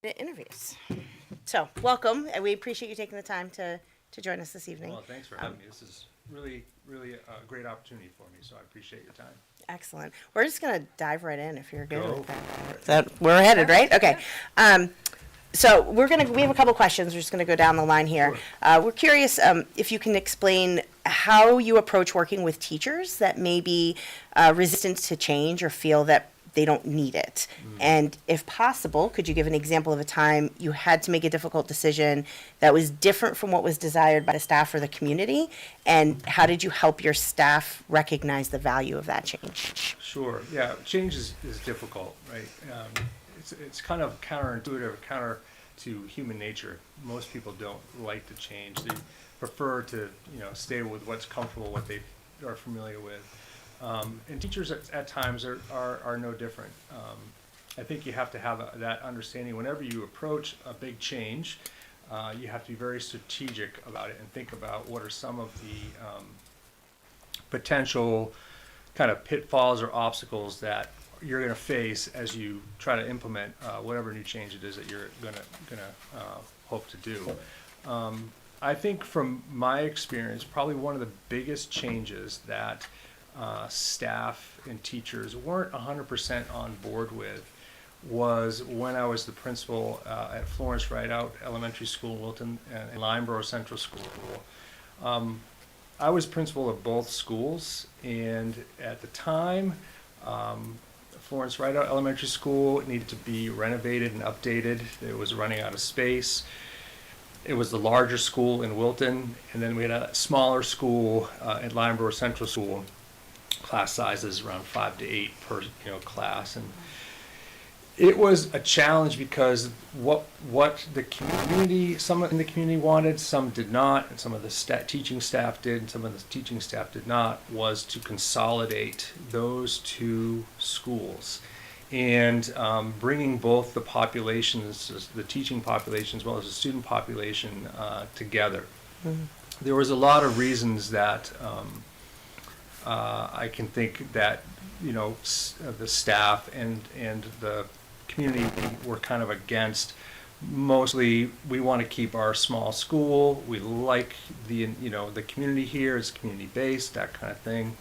Interviews. So, welcome, and we appreciate you taking the time to join us this evening. Well, thanks for having me. This is really a great opportunity for me, so I appreciate your time. Excellent. We're just going to dive right in if you're good Go with that. for So we're headed, right? Okay. So we have a couple questions. We're just going to go down the line here. Sure. We're curious if you can explain how you approach working with teachers that may be resistant to change or feel that they don't need it. And if possible, could you give an example of a time you had to make a difficult decision that was different from what was desired by the staff or the community? And how did you help your staff recognize the value of that change? Sure. Yeah, change is difficult, right? It's kind of counterintuitive, counter to human nature. Most people don't like to change. They prefer to stay with what's comfortable, what they are familiar with. And teachers at times are no different. I think you have to have that understanding whenever you approach a big change. You have to be very strategic about it and think about what are some of the potential kind of pitfalls or obstacles that you're going to face as you try to implement whatever new change it is that you're going to hope to do. I think from my experience, probably one of the biggest changes that staff and teachers weren't 100% on board with was when I was the principal at Florence Rideout Elementary School in Wilton and Lineborough Central School. I was principal of both schools, and at the time, Florence Rideout Elementary School needed to be renovated and updated. It was running out of space. It was the larger school in Wilton, and then we had a smaller school at Lineborough Central School. Class sizes around 5 to 8 per class, and it was a challenge because what the community, some in the community wanted, some did not, and some of the teaching staff did, and some of the teaching staff did not, was to consolidate those two schools and bringing both the populations, the teaching population as well as the student population together. Mm-hmm. There was a lot of reasons that I can think that the staff and the community were kind of against. Mostly, we want to keep our small school. We like the community here is community based, that kind of thing.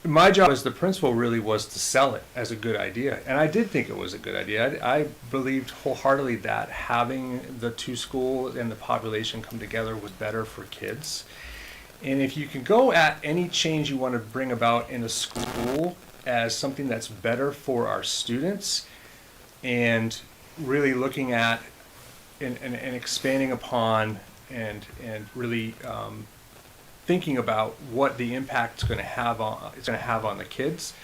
My job as the principal really was to sell it as a good idea, and I did think it was a good idea. I believed wholeheartedly that having the two schools and the population come together was better for kids. And if you can go at any change you want to bring about in a school as something that's better for our students, and really looking at and expanding upon and really thinking about what the impact it's going to have on the kids,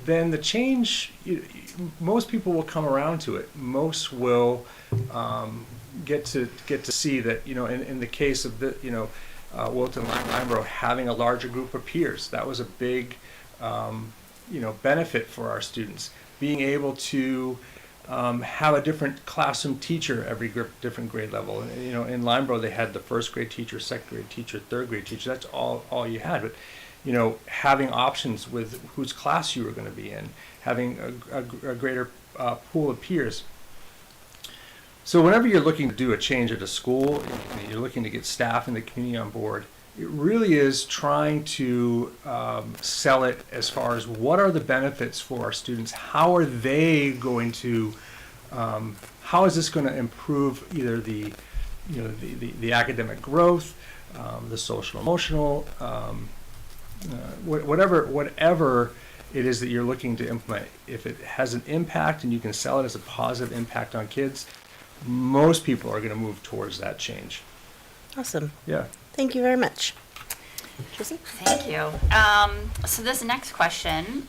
then the change, most people will come around to it. Most will get to see that in the case of the Wilton Lineborough having a larger group of peers, that was a big benefit for our students. Being able to have a different classroom teacher every different grade level. And, in Lineborough they had the first grade teacher, second grade teacher, third grade teacher. That's all you had. But having options with whose class you were going to be in, having a greater pool of peers. So whenever you're looking to do a change at a school, and you're looking to get staff in the community on board, it really is trying to sell it as far as what are the benefits for our students. How are they going to? How is this going to improve either the academic growth, the social emotional, whatever it is that you're looking to implement. If it has an impact and you can sell it as a positive impact on kids, most people are going to move towards that change. Awesome. Yeah. Thank you very much. Tracy? Thank you. So this next question,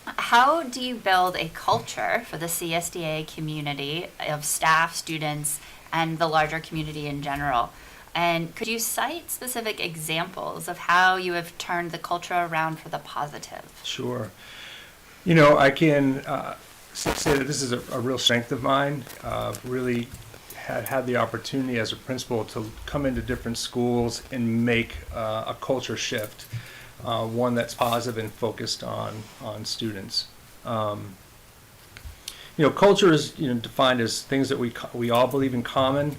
how do you build a culture for the CSDA community of staff, students, and the larger community in general? And could you cite specific examples of how you have turned the culture around for the positive? Sure. I can say that this is a real strength of mine. Really had the opportunity as a principal to come into different schools and make a culture shift, one that's positive and focused on students. culture is, defined as things that we all believe in common,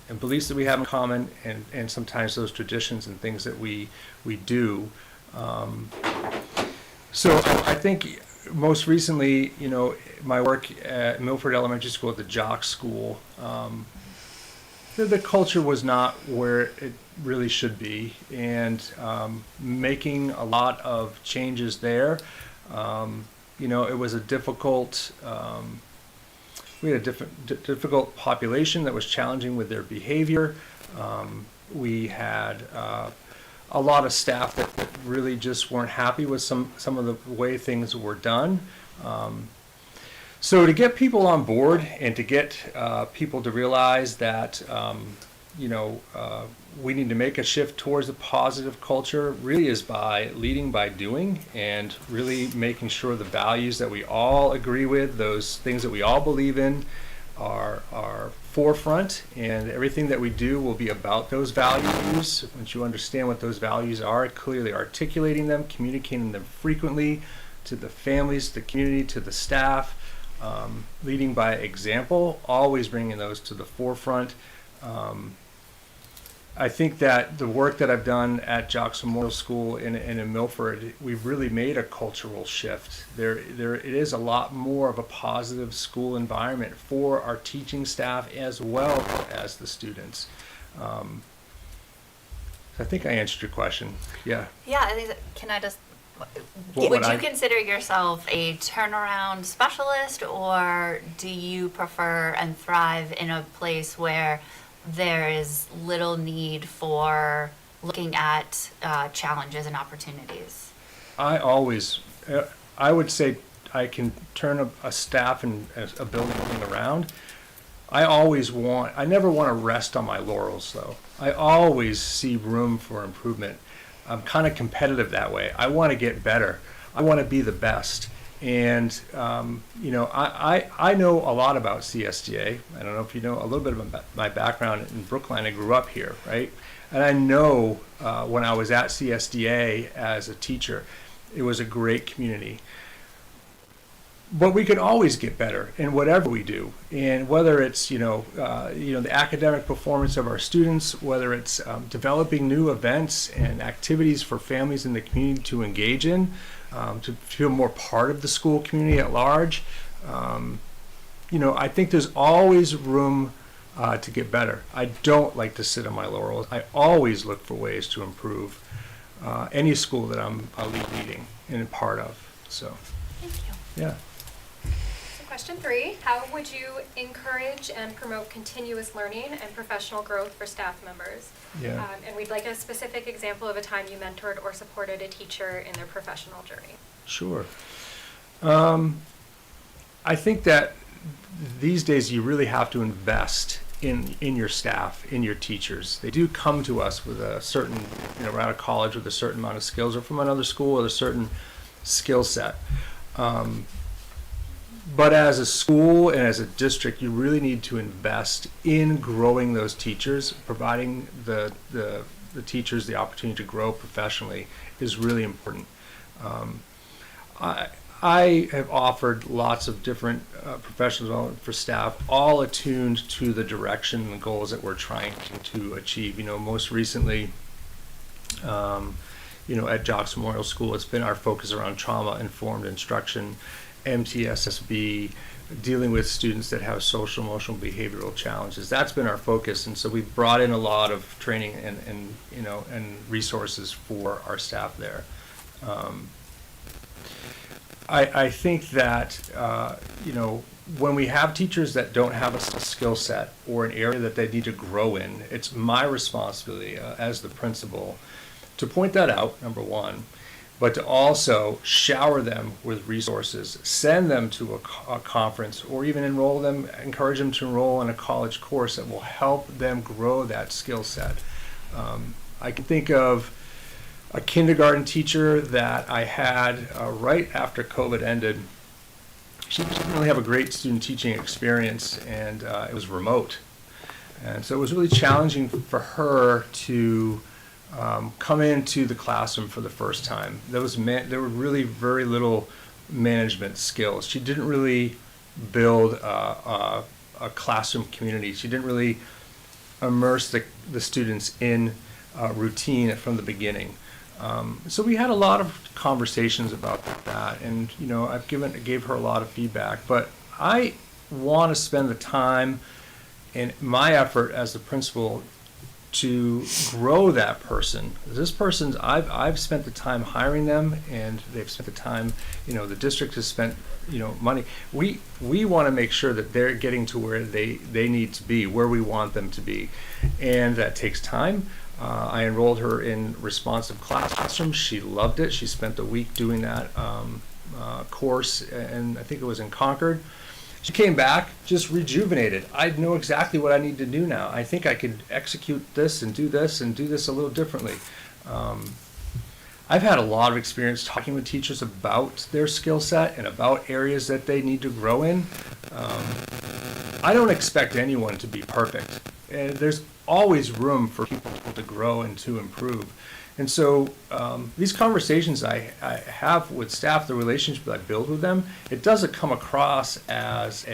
and beliefs that we have in common, and sometimes those traditions and things that we do. So I think most recently, my work at Milford Elementary School, at the Jock School, the culture was not where it really should be, and making a lot of changes there. It was a difficult. We had a difficult population that was challenging with their behavior. We had a lot of staff that really just weren't happy with some of the way things were done. So to get people on board and to get people to realize that we need to make a shift towards a positive culture really is by leading by doing, and really making sure the values that we all agree with, those things that we all believe in, are forefront, and everything that we do will be about those values. Once you understand what those values are, clearly articulating them, communicating them frequently to the families, the community, to the staff, leading by example, always bringing those to the forefront. I think that the work that I've done at Jocks Memorial School and in Milford, we've really made a cultural shift. It is a lot more of a positive school environment for our teaching staff as well as the students. I think I answered your question. Yeah. Yeah, I think can I just, What would would you I- consider yourself a turnaround specialist, or do you prefer and thrive in a place where there is little need for looking at challenges and opportunities? I would say I can turn a staff and a building around. I never want to rest on my laurels, though. I always see room for improvement. I'm kind of competitive that way. I want to get better. I want to be the best. And, I know a lot about CSDA. I don't know if you know a little bit about my background in Brookline. I grew up here, right? And I know when I was at CSDA as a teacher, it was a great community. But we can always get better in whatever we do, and whether it's the academic performance of our students, whether it's developing new events and activities for families in the community to engage in, to feel more part of the school community at large. I think there's always room to get better. I don't like to sit on my laurels. I always look for ways to improve any school that I'm leading and a part of. So, Thank you. yeah. So question 3, how would you encourage and promote continuous learning and professional growth for staff members? Yeah. And we'd like a specific example of a time you mentored or supported a teacher in their professional journey. Sure. I think that these days you really have to invest in your staff, in your teachers. They do come to us with a certain, we're out of college with a certain amount of skills, or from another school with a certain skill set. But as a school and as a district, you really need to invest in growing those teachers. Providing the teachers the opportunity to grow professionally is really important. I have offered lots of different professional development for staff, all attuned to the direction and the goals that we're trying to achieve. Most recently, at Jocks Memorial School, it's been our focus around trauma-informed instruction, MTSSB, dealing with students that have social, emotional, behavioral challenges. That's been our focus, and so we've brought in a lot of training and resources for our staff there. I think that when we have teachers that don't have a skill set or an area that they need to grow in, it's my responsibility as the principal to point that out, number one, but to also shower them with resources, send them to a conference, or even encourage them to enroll in a college course that will help them grow that skill set. I can think of a kindergarten teacher that I had right after COVID ended. She didn't really have a great student teaching experience, and it was remote. And so it was really challenging for her to come into the classroom for the first time. There were really very little management skills. She didn't really build a classroom community. She didn't really immerse the students in routine from the beginning. So we had a lot of conversations about that, and I gave her a lot of feedback. But I want to spend the time and my effort as the principal to grow that person. This person's I've spent the time hiring them, and they've spent the time. The district has spent money. We want to make sure that they're getting to where they need to be, where we want them to be, and that takes time. I enrolled her in responsive classrooms. She loved it. She spent the week doing that course, and I think it was in Concord. She came back just rejuvenated. I know exactly what I need to do now. I think I could execute this and do this a little differently. I've had a lot of experience talking with teachers about their skill set and about areas that they need to grow in. I don't expect anyone to be perfect. And there's always room for people to grow and to improve. And so these conversations I have with staff, the relationship that I build with them, it doesn't come across as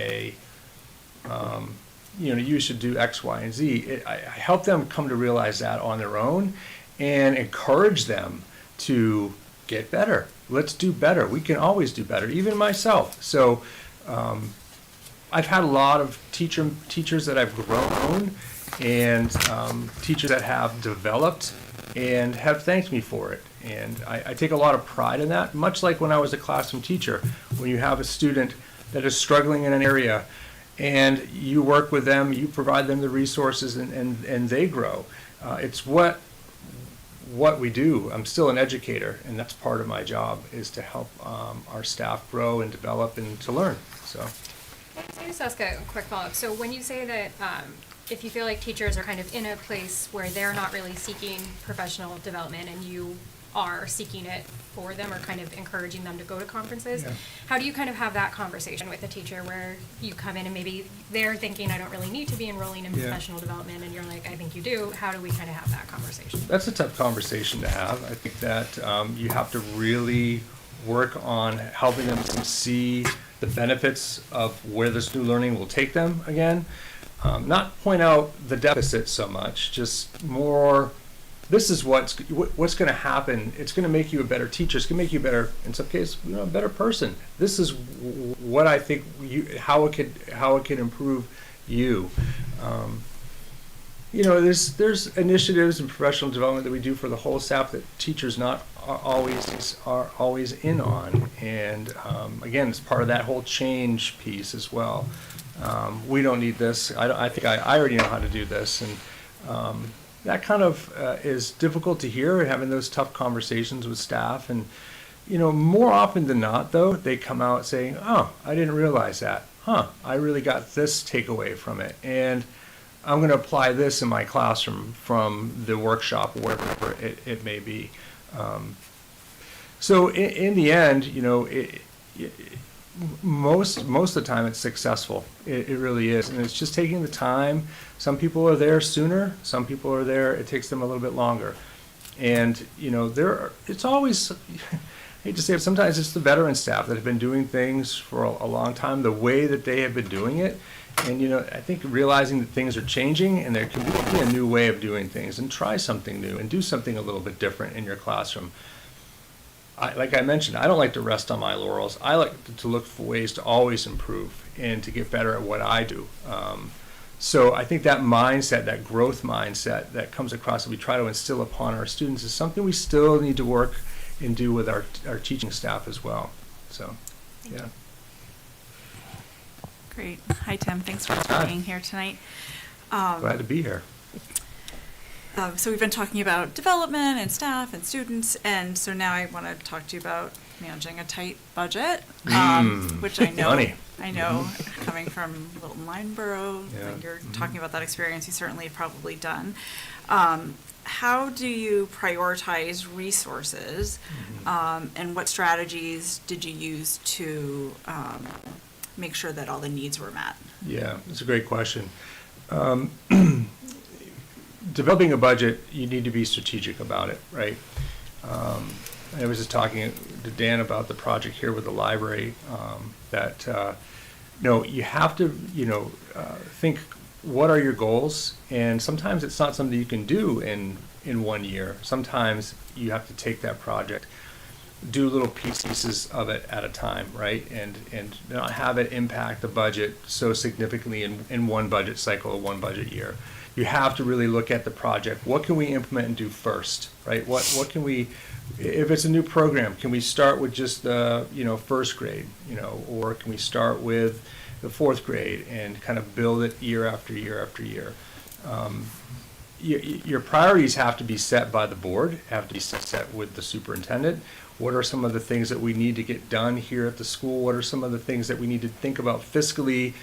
you should do X, Y, and Z. I help them come to realize that on their own and encourage them to get better. Let's do better. We can always do better, even myself. So I've had a lot of teachers that I've grown and teachers that have developed and have thanked me for it. And I take a lot of pride in that, much like when I was a classroom teacher. When you have a student that is struggling in an area and you work with them, you provide them the resources and they grow. It's what we do. I'm still an educator, and that's part of my job, is to help our staff grow and develop and to learn. So. Can I just ask a quick follow-up? So when you say that if you feel like teachers are kind of in a place where they're not really seeking professional development and you are seeking it for them or kind of encouraging them to go to conferences, how do you kind of have that conversation with a teacher where you come in and maybe they're thinking, I don't really need to be enrolling in professional development, and you're like, I think you do. How do we kind of have that conversation? That's a tough conversation to have. I think that you have to really work on helping them see the benefits of where this new learning will take them again. Not point out the deficit so much, just more, this is what's going to happen. It's going to make you a better teacher. It's going to make you a better, in some cases, a better person. This is what I think how it could improve you. There's initiatives in professional development that we do for the whole staff that teachers are always in on, and again, it's part of that whole change piece as well. We don't need this. I think I already know how to do this, and that kind of is difficult to hear, having those tough conversations with staff. And more often than not, though, they come out saying, "Oh, I didn't realize that. I really got this takeaway from it, and I'm going to apply this in my classroom from the workshop, wherever it may be." So in the end, most of the time it's successful. It really is, and it's just taking the time. Some people are there sooner. Some people are there. It takes them a little bit longer, and it's always. I hate to say it, sometimes it's the veteran staff that have been doing things for a long time, the way that they have been doing it. And I think realizing that things are changing and there can be a new way of doing things, and try something new and do something a little bit different in your classroom. Like I mentioned, I don't like to rest on my laurels. I like to look for ways to always improve and to get better at what I do. So I think that mindset, that growth mindset that comes across that we try to instill upon our students, is something we still need to work and do with our teaching staff as well. So, yeah. Great. Hi, Tim. Thanks for being here tonight. Glad to be here. So we've been talking about development and staff and students, and so now I want to talk to you about managing a tight budget, which I know, Funny. Coming from Wilton Lineborough, when you're talking about that experience, you certainly have probably done. How do you prioritize resources, and what strategies did you use to make sure that all the needs were met? Yeah, it's a great question. Developing a budget, you need to be strategic about it, right? I was just talking to Dan about the project here with the library, that you have to, think, what are your goals? And sometimes it's not something you can do in 1 year. Sometimes you have to take that project, do little pieces of it at a time, right? And not have it impact the budget so significantly in one budget cycle or one budget year. You have to really look at the project. What can we implement and do first, right? What can we, if it's a new program, can we start with just the, first grade, or can we start with the fourth grade and kind of build it year after year after year? Your priorities have to be set by the board, have to be set with the superintendent. What are some of the things that we need to get done here at the school? What are some of the things that we need to think about fiscally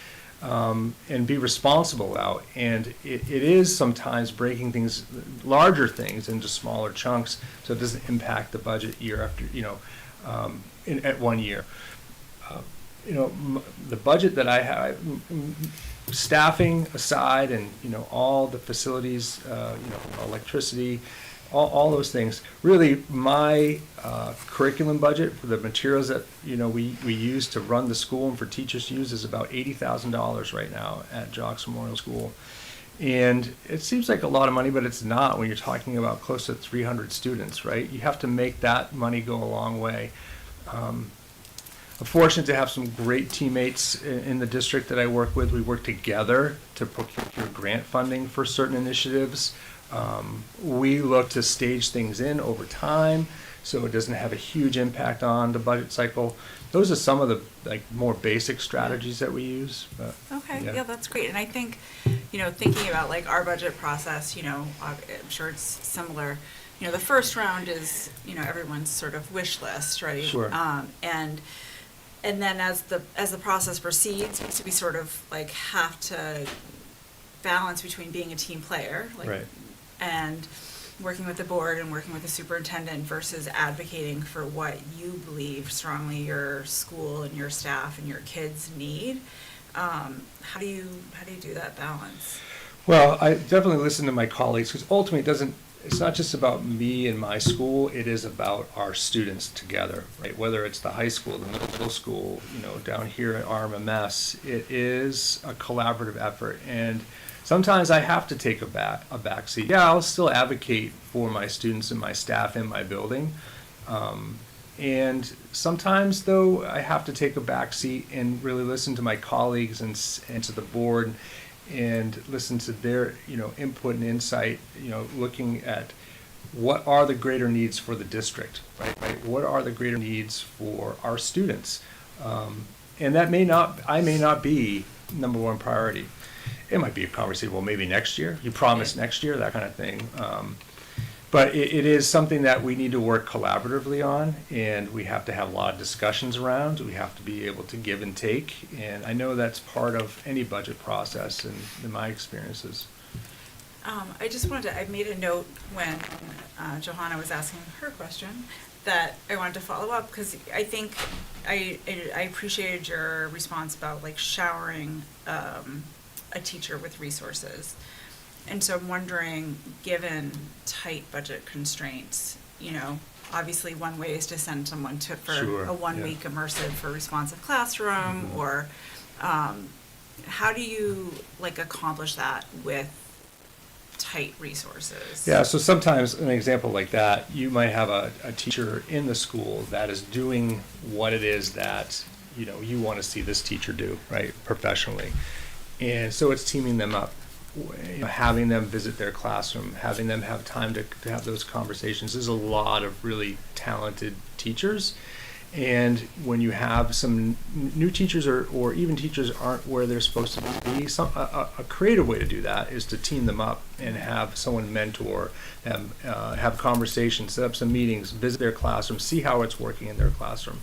and be responsible about? And it is sometimes breaking things, larger things, into smaller chunks so it doesn't impact the budget year after, at 1 year. The budget that I have, staffing aside, and all the facilities, electricity, all those things. Really, my curriculum budget for the materials that we use to run the school and for teachers to use is about $80,000 right now at Jocks Memorial School. And it seems like a lot of money, but it's not when you're talking about close to 300 students, right? You have to make that money go a long way. I'm fortunate to have some great teammates in the district that I work with. We work together to procure grant funding for certain initiatives. We look to stage things in over time so it doesn't have a huge impact on the budget cycle. Those are some of the more basic strategies that we use. But, Okay, yeah, that's great. And I think, thinking about our budget process, I'm sure it's similar. The first round is, everyone's sort of wish list, right? Sure. And then as the process proceeds, we sort of have to balance between being a team player, right, and working with the board and working with the superintendent versus advocating for what you believe strongly your school and your staff and your kids need. How do you do that balance? Well, I definitely listen to my colleagues, because ultimately it's not just about me and my school, it is about our students together, right? Whether it's the high school, the middle school, down here at RMMS, it is a collaborative effort. And sometimes I have to take a back seat. Yeah, I'll still advocate for my students and my staff in my building. And sometimes, though, I have to take a back seat and really listen to my colleagues and to the board and listen to their, input and insight, looking at what are the greater needs for the district, right? What are the greater needs for our students? And that I may not be number one priority. It might be a conversation, well, maybe next year, you promise next year, that kind of thing. But it is something that we need to work collaboratively on, and we have to have a lot of discussions around. We have to be able to give and take, and I know that's part of any budget process in my experiences. I just I made a note when Johanna was asking her question that I wanted to follow up, because I think I appreciated your response about showering a teacher with resources. And so I'm wondering, given tight budget constraints, obviously one way is to send someone for Sure, a 1 week immersive for responsive classroom, Mm-hmm. or how do you accomplish that with tight resources? Yeah, so sometimes an example like that, you might have a teacher in the school that is doing what it is that you want to see this teacher do, right, professionally. And so it's teaming them up, having them visit their classroom, having them have time to have those conversations. There's a lot of really talented teachers, and when you have some new teachers or even teachers aren't where they're supposed to be, a creative way to do that is to team them up and have someone mentor them, have conversations, set up some meetings, visit their classroom, see how it's working in their classroom.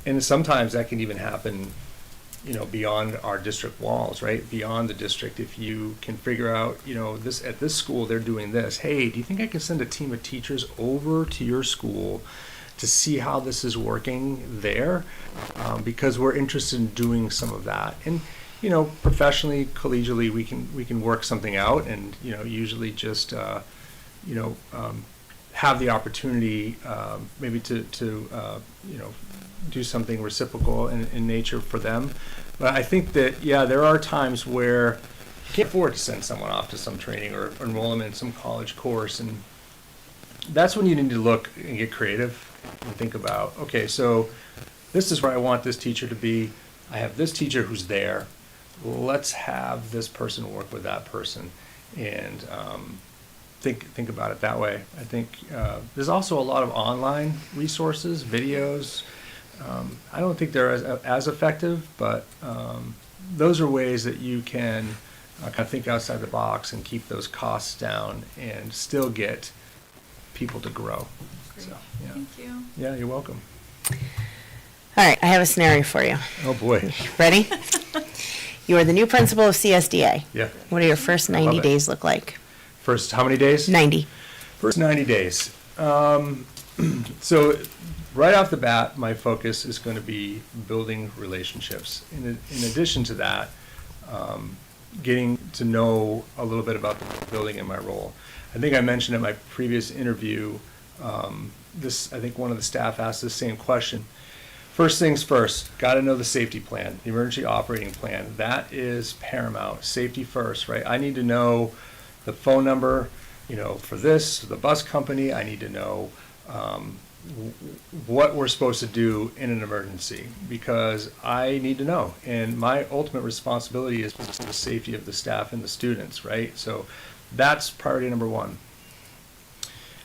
And sometimes that can even happen beyond our district walls, right? Beyond the district, if you can figure out, at this school they're doing this. Hey, do you think I can send a team of teachers over to your school to see how this is working there? Because we're interested in doing some of that. And professionally, collegially, we can work something out, and usually just have the opportunity maybe to you know, do something reciprocal in nature for them. But I think that, yeah, there are times where you can't afford to send someone off to some training or enroll them in some college course, and that's when you need to look and get creative and think about, okay, so this is where I want this teacher to be. I have this teacher who's there. Let's have this person work with that person, and think about it that way. I think there's also a lot of online resources, videos. I don't think they're as effective, but those are ways that you can kind of think outside the box and keep those costs down and still get people to grow. Great. So, yeah. Thank you. Yeah, you're welcome. All right, I have a scenario for you. Oh, boy. Ready? You are the new principal of CSDA. Yeah. What do your first I love 90 it. days look like? First, how many days? 90. First 90 days. So right off the bat, my focus is going to be building relationships. In addition to that, getting to know a little bit about the building and my role. I think I mentioned in my previous interview, I think one of the staff asked the same question. First things first, got to know the safety plan, the emergency operating plan. That is paramount. Safety first, right? I need to know the phone number, you know, for this, the bus company. I need to know what we're supposed to do in an emergency, because I need to know. And my ultimate responsibility is for the safety of the staff and the students, right? So that's priority number one.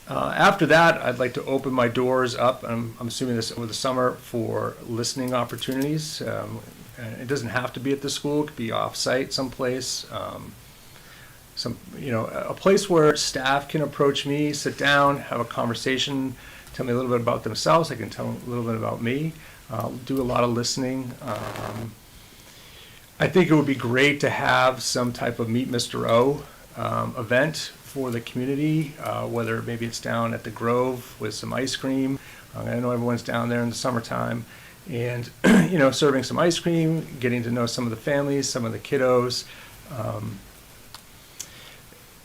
After that, I'd like to open my doors up, I'm assuming this over the summer, for listening opportunities. And it doesn't have to be at the school, it could be off-site someplace. A place where staff can approach me, sit down, have a conversation, tell me a little bit about themselves, I can tell them a little bit about me, do a lot of listening. I think it would be great to have some type of Meet Mr. O event for the community, whether maybe it's down at the Grove with some ice cream. I know everyone's down there in the summertime, and serving some ice cream, getting to know some of the families, some of the kiddos,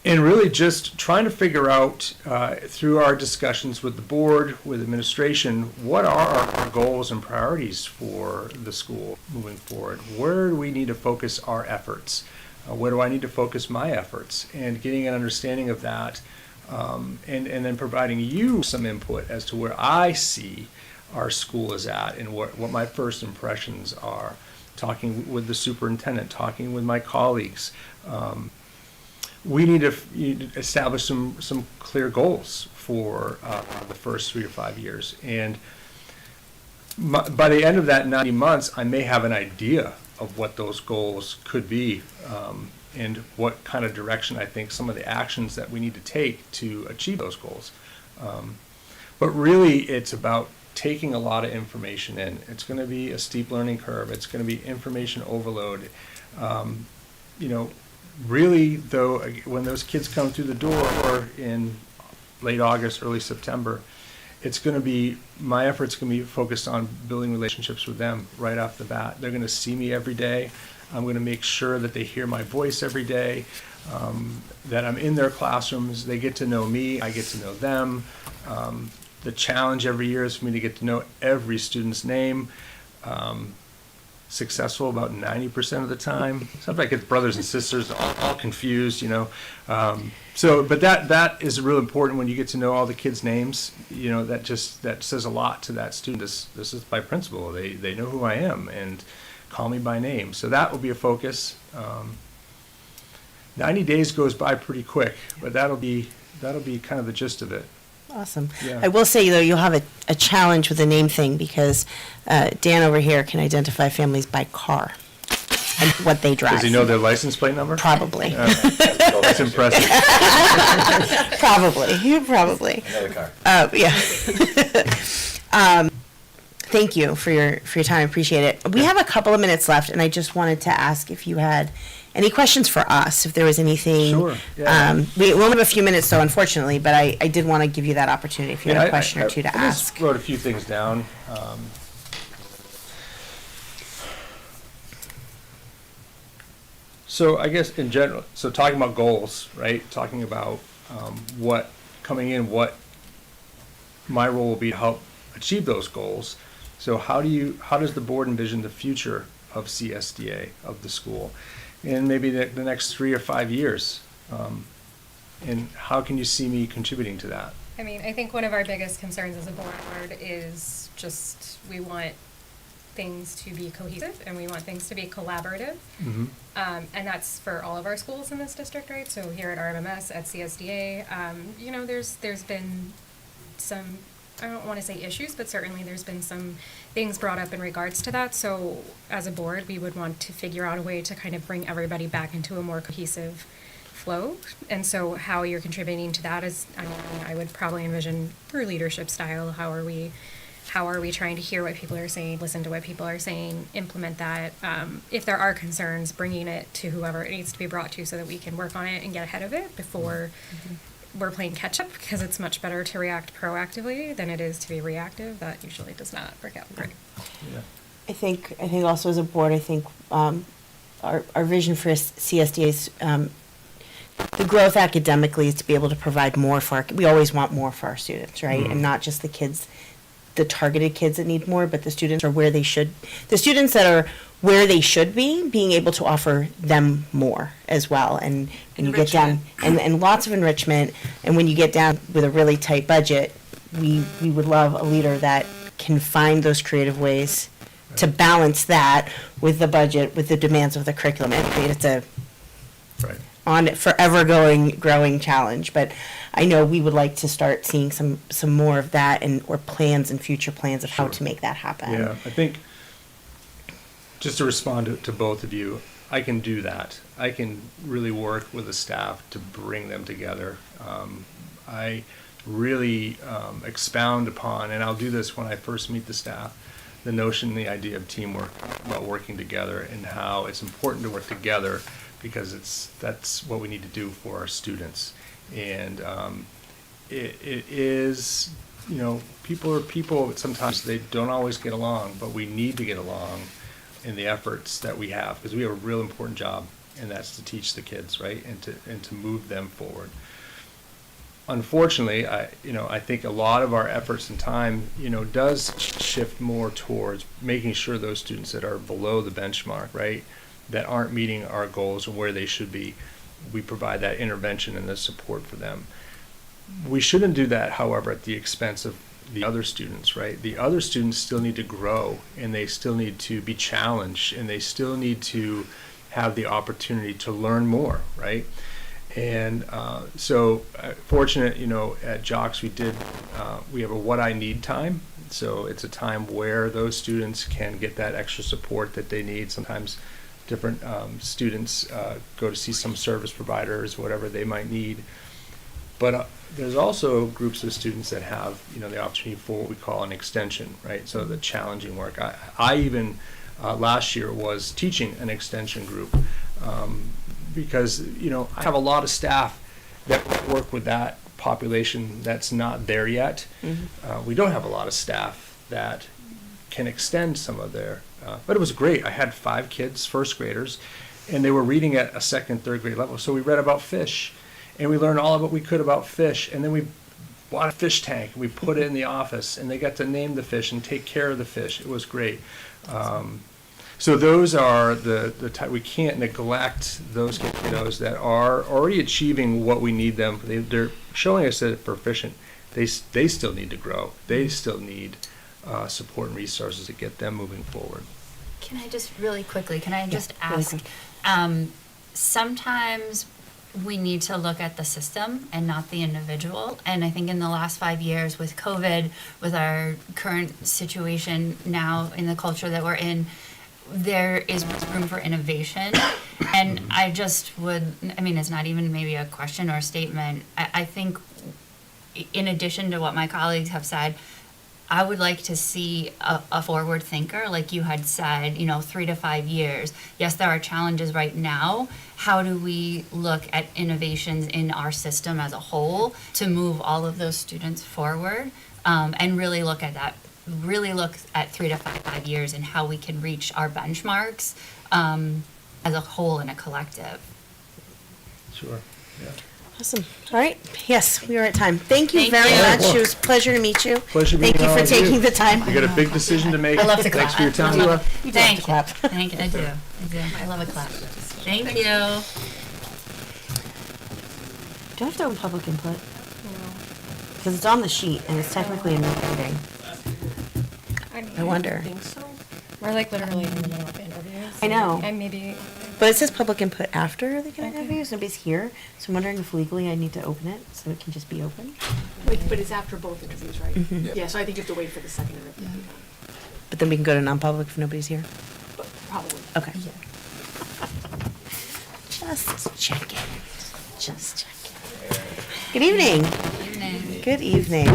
and really just trying to figure out through our discussions with the board, with administration, what are our goals and priorities for the school moving forward? Where do we need to focus our efforts? Where do I need to focus my efforts? And getting an understanding of that, and then providing you some input as to where I see our school is at and what my first impressions are. Talking with the superintendent, talking with my colleagues. We need to establish some clear goals for the first 3 or 5 years. And by the end of that 90 months, I may have an idea of what those goals could be, and what kind of direction I think some of the actions that we need to take to achieve those goals. But really, it's about taking a lot of information in. It's going to be a steep learning curve. It's going to be information overload. Really, though, when those kids come through the door in late August, early September, it's going to be, my efforts going to be focused on building relationships with them right off the bat. They're going to see me every day. I'm going to make sure that they hear my voice every day, that I'm in their classrooms. They get to know me, I get to know them. The challenge every year is for me to get to know every student's name. Successful about 90% of the time. Sometimes I get brothers and sisters all confused, but that is real important when you get to know all the kids' names. That says a lot to that student. This is my principal. They know who I am and call me by name. So that will be a focus. 90 days goes by pretty quick, but that'll be kind of the gist of it. Awesome. Yeah. I will say, though, you'll have a challenge with the name thing because Dan over here can identify families by car and what they drive. Does he know their license plate number? Probably. That's impressive. Probably. Another car. Yeah. Thank you for your time. I appreciate it. We have a couple of minutes left, and I just wanted to ask if you had any questions for us, if there was anything. Sure, yeah. We only have a few minutes, though, unfortunately, but I did want to give you that opportunity if you had a question or two to I ask. just wrote a few things down. So I guess in general, talking about goals, right? Talking about what my role will be to help achieve those goals. So how does the board envision the future of CSDA, of the school, in maybe the next 3 or 5 years? And how can you see me contributing to that? I mean, I think one of our biggest concerns as a board is just, we want things to be cohesive and we want things to be collaborative. Mm-hmm. And that's for all of our schools in this district, right? So here at RMMS, at CSDA, you know, there's been some, I don't want to say issues, but certainly there's been some things brought up in regards to that. So as a board, we would want to figure out a way to kind of bring everybody back into a more cohesive flow. And so how you're contributing to that is, I would probably envision through leadership style. How are we trying to hear what people are saying, listen to what people are saying, implement that? If there are concerns, bringing it to whoever it needs to be brought to so that we can work on it and get ahead of it before we're playing catch up, because it's much better to react proactively than it is to be reactive. That usually does not work out great. Yeah. I think also as a board, I think our vision for CSDA is the growth academically is to be able to provide more we always want more for our students, right? And not just the targeted kids that need more, but the students that are where they should be, being able to offer them more as well. And when you get down, and lots of enrichment, and when you get down with a really tight budget, we would love a leader that can find those creative ways to balance that with the budget, with the demands of the curriculum. And it's a forever growing challenge. But I know we would like to start seeing some more of that, or plans and future plans of how to make that happen. Yeah, I think, just to respond to both of you, I can do that. I can really work with the staff to bring them together. I really expound upon, and I'll do this when I first meet the staff, the notion, the idea of teamwork, about working together, and how it's important to work together, because that's what we need to do for our students. And it is, you know, people are people, sometimes they don't always get along, but we need to get along in the efforts that we have, because we have a real important job, and that's to teach the kids, right, and to move them forward. Unfortunately, I think a lot of our efforts and time, does shift more towards making sure those students that are below the benchmark, right, that aren't meeting our goals and where they should be, we provide that intervention and the support for them. We shouldn't do that, however, at the expense of the other students, right? The other students still need to grow, and they still need to be challenged, and they still need to have the opportunity to learn more, right? And fortunate, at JOCS we have a What I Need time. So it's a time where those students can get that extra support that they need. Sometimes different students go to see some service providers, whatever they might need. But there's also groups of students that have, the opportunity for what we call an extension, right? So the challenging work. I even last year was teaching an extension group because, I have a lot of staff that work with that population that's not there yet. Mm-hmm. We don't have a lot of staff that can extend some of their, but it was great. I had 5 kids, first graders, and they were reading at a second, third grade level. So we read about fish, and we learned all of what we could about fish, and then we bought a fish tank, and we put it in the office, and they got to name the fish and take care of the fish. It was great. So those are the type, we can't neglect those kiddos that are already achieving what we need them. They're showing us that they're proficient. They still need to grow. They still need support and resources to get them moving forward. Can I just really quickly, ask, Really sometimes we need to look at the system and not the individual. And I think in the last 5 years with COVID, with our current situation now in the culture that we're in, there is room for innovation. And I just it's not even maybe a question or a statement. I think in addition to what my colleagues have said, I would like to see a forward thinker, like you had said, 3 to 5 years. Yes, there are challenges right now. How do we look at innovations in our system as a whole to move all of those students forward, and really look at that? Really look at 3 to 5 years and how we can reach our benchmarks as a whole and a collective. Sure. Yeah. Awesome. All right. Yes, we are at time. Thank you Thank very you. much. It was a pleasure to meet you. Pleasure Thank meeting you all for of you. taking the time. You got a big decision to make. I love to clap. Thanks for your time. You do have Thank to you. clap. Thank you. I do. I love a clap. Thank you. Do I have to open public input? Because it's on the sheet and it's technically a meeting. I wonder. think so. We're like literally in the middle of interviews. I know. And maybe, But it says public input after the interviews. Nobody's here. So I'm wondering if legally I need to open it so it can just be open. But it's after both interviews, right? Mm-hmm. Yeah, so I think you have to wait for the second interview. But then we can go to non-public if nobody's here. But probably. Okay. Just checking. Just checking. Good evening. Good evening.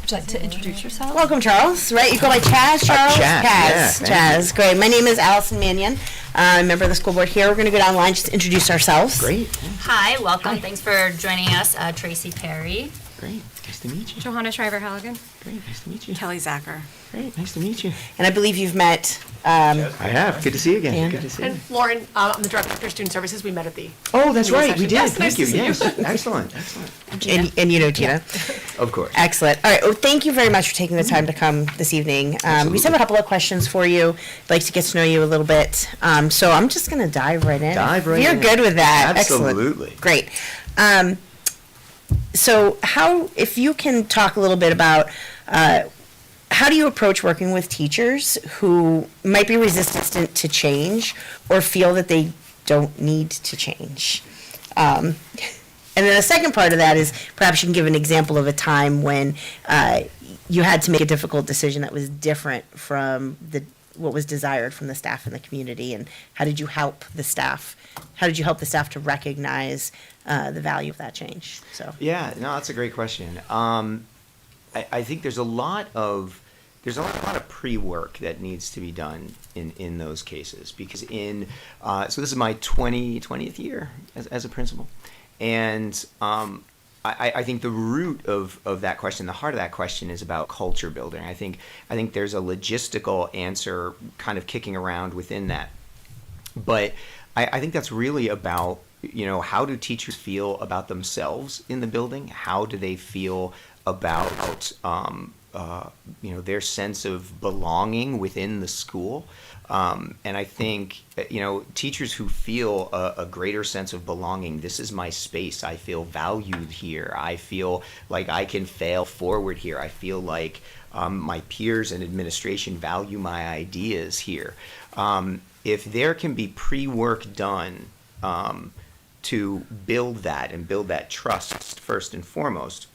Would you like to introduce yourself? Welcome, Charles. Right, you go by Chaz, Charles? Chaz, yeah, thank Chaz. Great. My name is Allison Mannion. I'm a member of the school board here. We're going to go down line just to introduce ourselves. Great, Hi, welcome. Thanks for joining us, Tracy Perry. great. Nice to meet you. Johanna Shriver-Halligan. Great, nice to meet you. Kelly Zacher. Great, nice to meet you. And I believe you've met. I have. Good to see you again. Dan. Good to see you. And Lauren, I'm the director of student services. We met at the. Oh, that's right. We Yes, did. nice Thank to you. see you. Yes. Excellent. Excellent. And you know Tina. Of course. Excellent. All right. Well, thank you very much for taking the time to come this evening. We just have a Absolutely. couple of questions for you. I'd like to get to know you a little bit. So I'm just going to dive right in. Dive right You're in. good with that. Absolutely. Excellent. Great. So if you can talk a little bit about how do you approach working with teachers who might be resistant to change or feel that they don't need to change? And then the second part of that is perhaps you can give an example of a time when you had to make a difficult decision that was different from what was desired from the staff and the community, and how did you help the staff? How did you help the staff to recognize the value of that change? So Yeah, no, that's a great question. I think there's a lot of pre-work that needs to be done in those cases, because so this is my 20th year as a principal, and I think the root of that question, the heart of that question, is about culture building. I think there's a logistical answer kind of kicking around within that, but I think that's really about, how do teachers feel about themselves in the building? How do they feel about their sense of belonging within the school? And I think, teachers who feel a greater sense of belonging, this is my space, I feel valued here, I feel like I can fail forward here, I feel like my peers and administration value my ideas here. If there can be pre-work done to build that and build that trust first and foremost,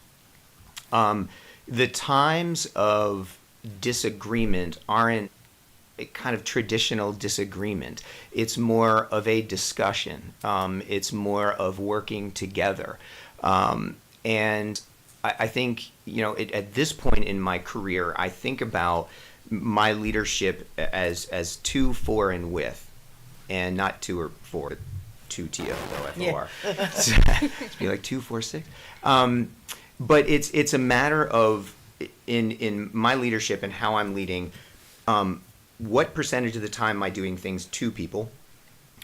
the times of disagreement aren't a kind of traditional disagreement. It's more of a discussion. It's more of working together. And I think, at this point in my career, I think about my leadership as 2, 4, and with, and not 2 or 4, 2 TOFOR. It'd be like 2, 4, 6. But it's a matter of, in my leadership and how I'm leading, what percentage of the time am I doing things to people,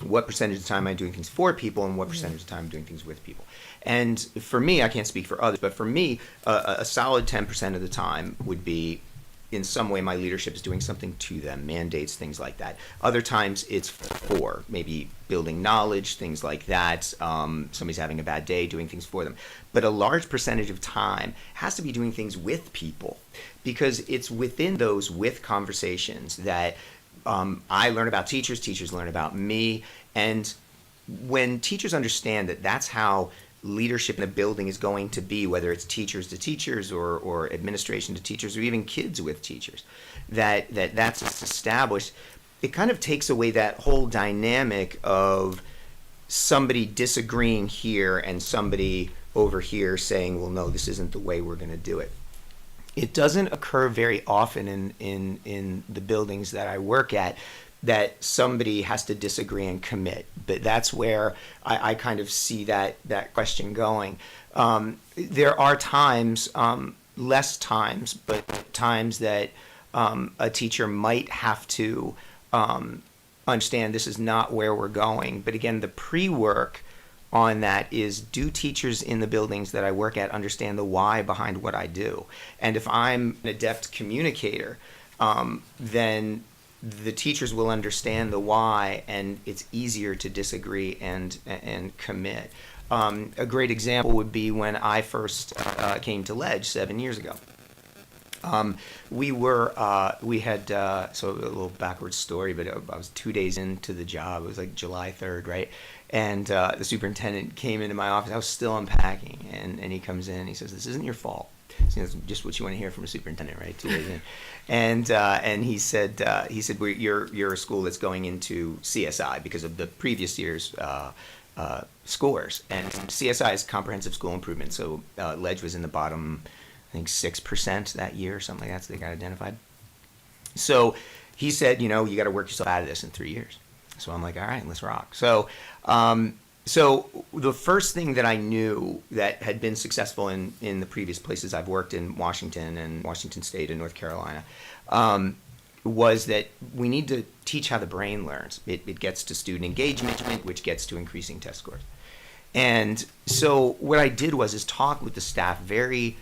what percentage of the time am I doing things for people, and what percentage of the time I'm doing things with people. And for me, I can't speak for others, but for me, a solid 10% of the time would be, in some way, my leadership is doing something to them, mandates, things like that. Other times it's for, maybe building knowledge, things like that. Somebody's having a bad day, doing things for them. But a large percentage of time has to be doing things with people, because it's within those with conversations that I learn about teachers, teachers learn about me. And when teachers understand that that's how leadership in a building is going to be, whether it's teachers to teachers or administration to teachers or even kids with teachers, that's established, it kind of takes away that whole dynamic of somebody disagreeing here and somebody over here saying, well, no, this isn't the way we're going to do it. It doesn't occur very often in the buildings that I work at, that somebody has to disagree and commit. But that's where I kind of see that question going. There are times, less times, but times that a teacher might have to understand this is not where we're going. But again, the pre-work on that is, do teachers in the buildings that I work at understand the why behind what I do? And if I'm an adept communicator, then the teachers will understand the why, and it's easier to disagree and commit. A great example would be when I first came to Ledge 7 years ago. We had, so a little backwards story, but I was 2 days into the job. It was like July 3rd, right? And the superintendent came into my office. I was still unpacking, and he comes in and he says, "This isn't your fault." So that's just what you want to hear from a superintendent, right? 2 days in. And he said, well, you're a school that's going into CSI because of the previous year's scores. And CSI is Comprehensive School Improvement. So Ledge was in the bottom, I think 6% that year or something like that, so they got identified. So he said, you got to work yourself out of this in 3 years. So I'm like, all right, let's rock. So the first thing that I knew that had been successful in the previous places I've worked in, Washington and Washington State and North Carolina, was that we need to teach how the brain learns. It gets to student engagement, which gets to increasing test scores. And so what I did was talk with the staff very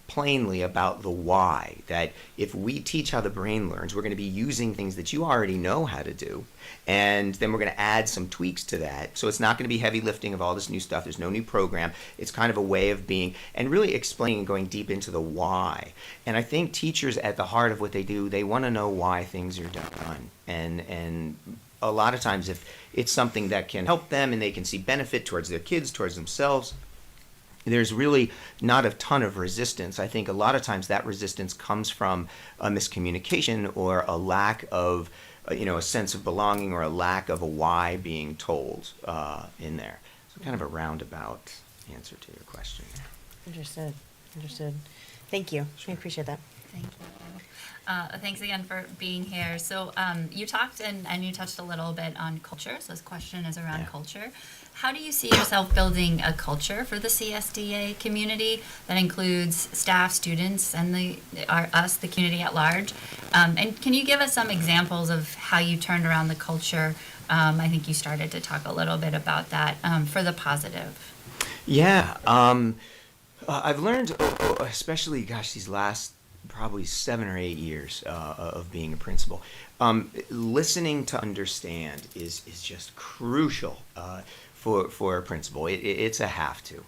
plainly about the why, that if we teach how the brain learns, we're going to be using things that you already know how to do, and then we're going to add some tweaks to that. So it's not going to be heavy lifting of all this new stuff. There's no new program. It's kind of a way of being, and really explaining and going deep into the why. And I think teachers, at the heart of what they do, they want to know why things are done. And a lot of times, if it's something that can help them and they can see benefit towards their kids, towards themselves, there's really not a ton of resistance. I think a lot of times that resistance comes from a miscommunication or a lack of, a sense of belonging, or a lack of a why being told in there. So kind of a roundabout answer to your question. Understood. Thank you. I appreciate that. Thank you. Thanks again for being here. So you talked and you touched a little bit on culture. So this question is around culture. How do you see yourself building a culture for the CSDA community that includes staff, students, and the community at large? And can you give us some examples of how you turned around the culture? I think you started to talk a little bit about that for the positive. Yeah. I've learned, especially, these last probably 7 or 8 years of being a principal, listening to understand is just crucial for a principal. It's a have to.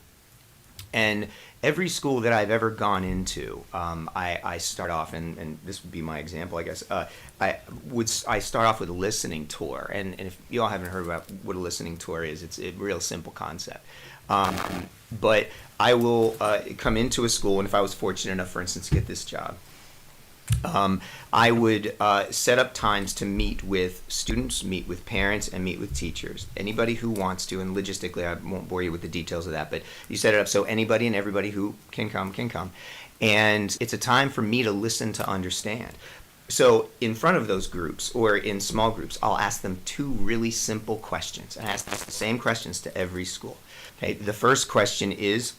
And every school that I've ever gone into, I start off, and this would be my example, I guess. I start off with a listening tour, and if you all haven't heard about what a listening tour is, it's a real simple concept. But I will come into a school, and if I was fortunate enough, for instance, to get this job, I would set up times to meet with students, meet with parents, and meet with teachers. Anybody who wants to, and logistically, I won't bore you with the details of that, but you set it up so anybody and everybody who can come can come. And it's a time for me to listen to understand. So in front of those groups, or in small groups, I'll ask them 2 really simple questions. I ask the same questions to every school. Okay, the first question is,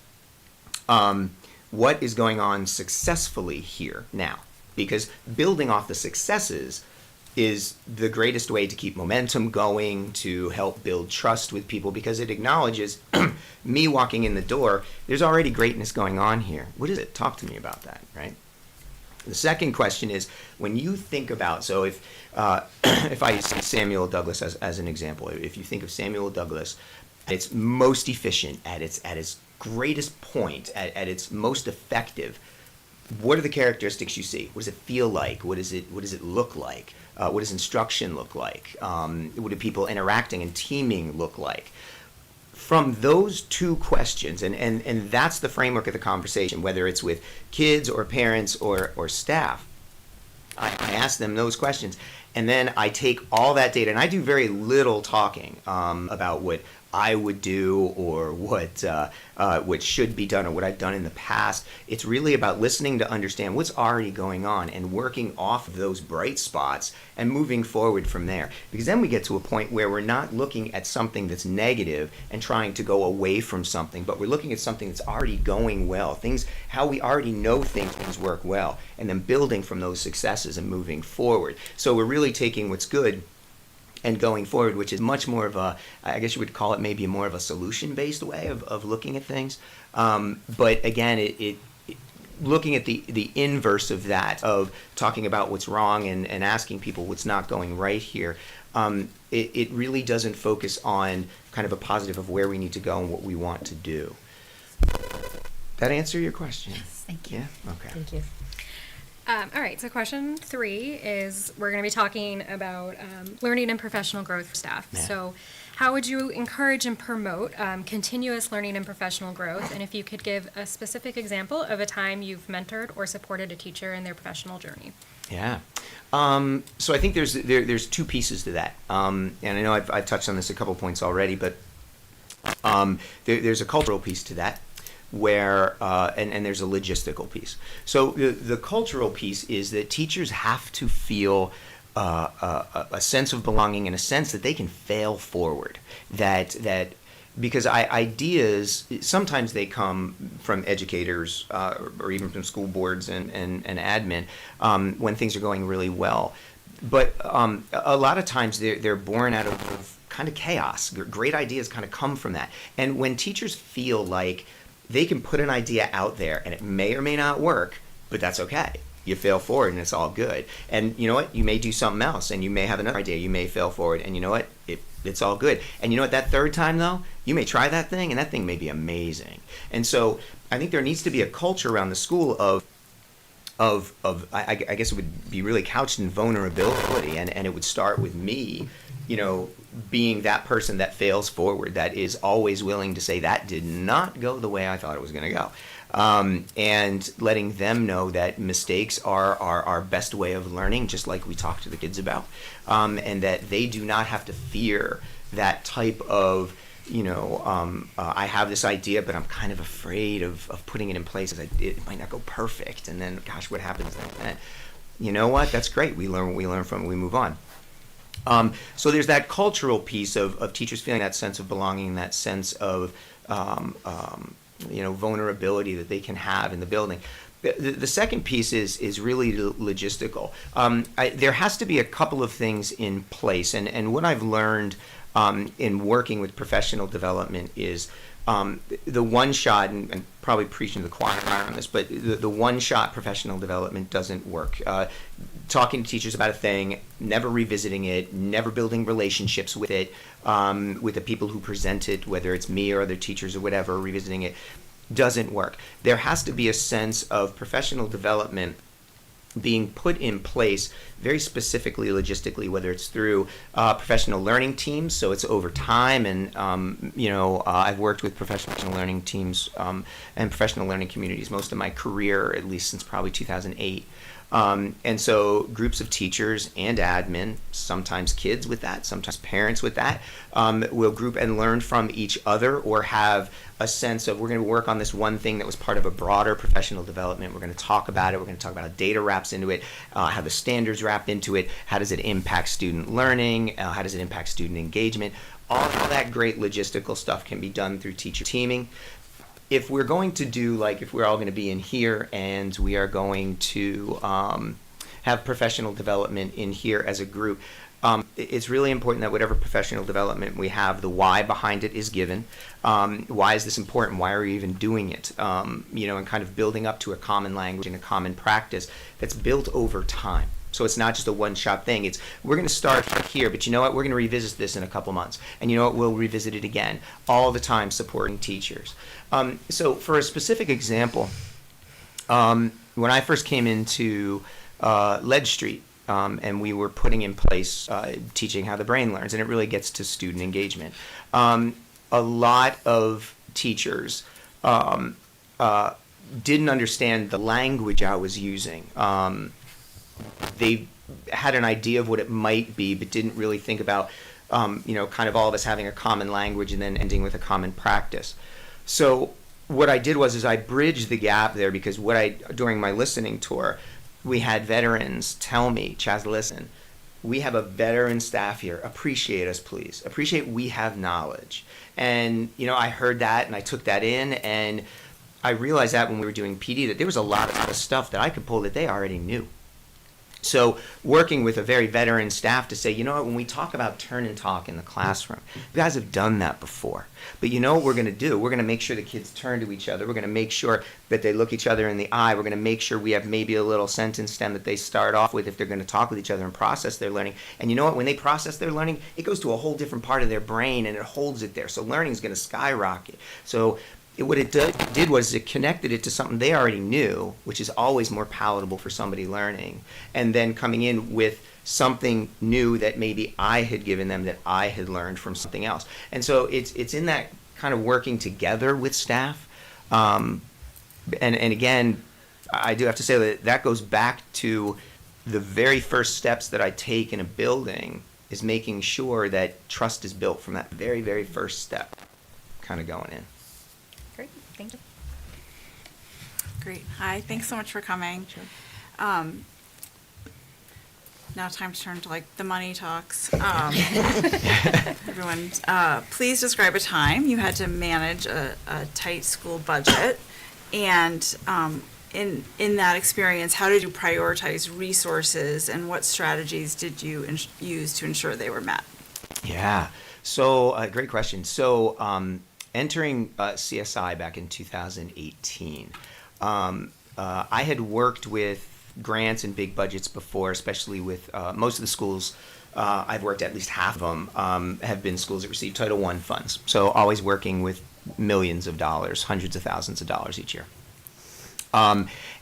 what is going on successfully here now? Because building off the successes is the greatest way to keep momentum going, to help build trust with people, because it acknowledges me walking in the door, there's already greatness going on here. What is it? Talk to me about that, right? The second question is, when you think about, so if I use Samuel Douglas as an example, if you think of Samuel Douglas at its most efficient, at its greatest point, at its most effective, what are the characteristics you see? What does it feel like? What does it look like? What does instruction look like? What do people interacting and teaming look like? From those 2 questions, and that's the framework of the conversation, whether it's with kids or parents or staff, I ask them those questions, and then I take all that data, and I do very little talking about what I would do, or what should be done, or what I've done in the past. It's really about listening to understand what's already going on and working off of those bright spots and moving forward from there. Because then we get to a point where we're not looking at something that's negative and trying to go away from something, but we're looking at something that's already going well, how we already know things work well, and then building from those successes and moving forward. So we're really taking what's good and going forward, which is much more of a, I guess you would call it maybe more of a solution-based way of looking at things. But again, it looking at the inverse of that, of talking about what's wrong and asking people what's not going right here, it really doesn't focus on kind of a positive of where we need to go and what we want to do. That answer your question? Yes, thank you. Yeah? Okay. Thank you. All right, so question 3 is we're going to be talking about learning and professional growth for staff. Yeah. So how would you encourage and promote continuous learning and professional growth? And if you could give a specific example of a time you've mentored or supported a teacher in their professional journey. Yeah. So I think there's two pieces to that. And I know I've touched on this a couple points already, but there's a cultural piece to that, where and there's a logistical piece. So the cultural piece is that teachers have to feel a sense of belonging, in a sense that they can fail forward. That because ideas sometimes they come from educators or even from school boards and admin when things are going really well, but a lot of times they're born out of kind of chaos. Great ideas kind of come from that, and when teachers feel like they can put an idea out there and it may or may not work, but that's okay. You fail forward and it's all good. And you know what? You may do something else and you may have another idea. You may fail forward and you know what? It's all good. And you know what? That third time though, you may try that thing and that thing may be amazing. And so I think there needs to be a culture around the school of I guess it would be really couched in vulnerability, and it would start with me, being that person that fails forward, that is always willing to say that did not go the way I thought it was going to go, and letting them know that mistakes are our best way of learning, just like we talk to the kids about, and that they do not have to fear that type of I have this idea, but I'm kind of afraid of putting it in place because it might not go perfect. And then, gosh, what happens then? You know what? That's great. We learn what we learn from it. We move on. So there's that cultural piece of teachers feeling that sense of belonging, that sense of vulnerability that they can have in the building. The second piece is really logistical. There has to be a couple of things in place, and what I've learned in working with professional development is the one shot, and probably preaching to the choir on this, but the one shot professional development doesn't work. Talking to teachers about a thing, never revisiting it, never building relationships with it, with the people who present it, whether it's me or other teachers or whatever, revisiting it, doesn't work. There has to be a sense of professional development being put in place very specifically logistically, whether it's through professional learning teams, so it's over time, and I've worked with professional learning teams and professional learning communities most of my career, at least since probably 2008. And so groups of teachers and admin, sometimes kids with that, sometimes parents with that, will group and learn from each other, or have a sense of, we're going to work on this one thing that was part of a broader professional development. We're going to talk about it. We're going to talk about how data wraps into it, how the standards wrap into it, how does it impact student learning, how does it impact student engagement. All that great logistical stuff can be done through teacher teaming. If we're going to do, if we're all going to be in here and we are going to have professional development in here as a group, it's really important that whatever professional development we have, the why behind it is given. Why is this important? Why are we even doing it? And kind of building up to a common language and a common practice that's built over time. So it's not just a one-shot thing. It's, we're going to start here, but you know what? We're going to revisit this in a couple months. And you know what? We'll revisit it again. All the time supporting teachers. So for a specific example, when I first came into Lead Street, and we were putting in place teaching how the brain learns, and it really gets to student engagement. A lot of teachers didn't understand the language I was using. They had an idea of what it might be, but didn't really think about, kind of all of us having a common language and then ending with a common practice. So what I did was I bridged the gap there, because during my listening tour, we had veterans tell me, Chaz, listen, we have a veteran staff here. Appreciate us, please. Appreciate we have knowledge. And, I heard that and I took that in, and I realized that when we were doing PD, that there was a lot of stuff that I could pull that they already knew. So working with a very veteran staff to say, you know what, when we talk about turn and talk in the classroom, you guys have done that before. But you know what we're going to do? We're going to make sure the kids turn to each other. We're going to make sure that they look each other in the eye. We're going to make sure we have maybe a little sentence stem that they start off with if they're going to talk with each other and process their learning. And you know what? When they process their learning, it goes to a whole different part of their brain and it holds it there. So learning is going to skyrocket. So what it did was it connected it to something they already knew, which is always more palatable for somebody learning, and then coming in with something new that maybe I had given them that I had learned from something else. And so it's in that kind of working together with staff. And again, I do have to say that goes back to the very first steps that I take in a building is making sure that trust is built from that very, very first step kind of going in. Great, thank you. Great. Hi, thanks so much for coming. Now time to turn to like the money talks. Everyone, please describe a time you had to manage a tight school budget, and in that experience, how did you prioritize resources, and what strategies did you use to ensure they were met? Yeah. So great question. So entering CSI back in 2018, I had worked with grants and big budgets before, especially with most of the schools. I've worked at least half of them have been schools that receive Title I funds. So always working with millions of dollars, hundreds of thousands of dollars each year.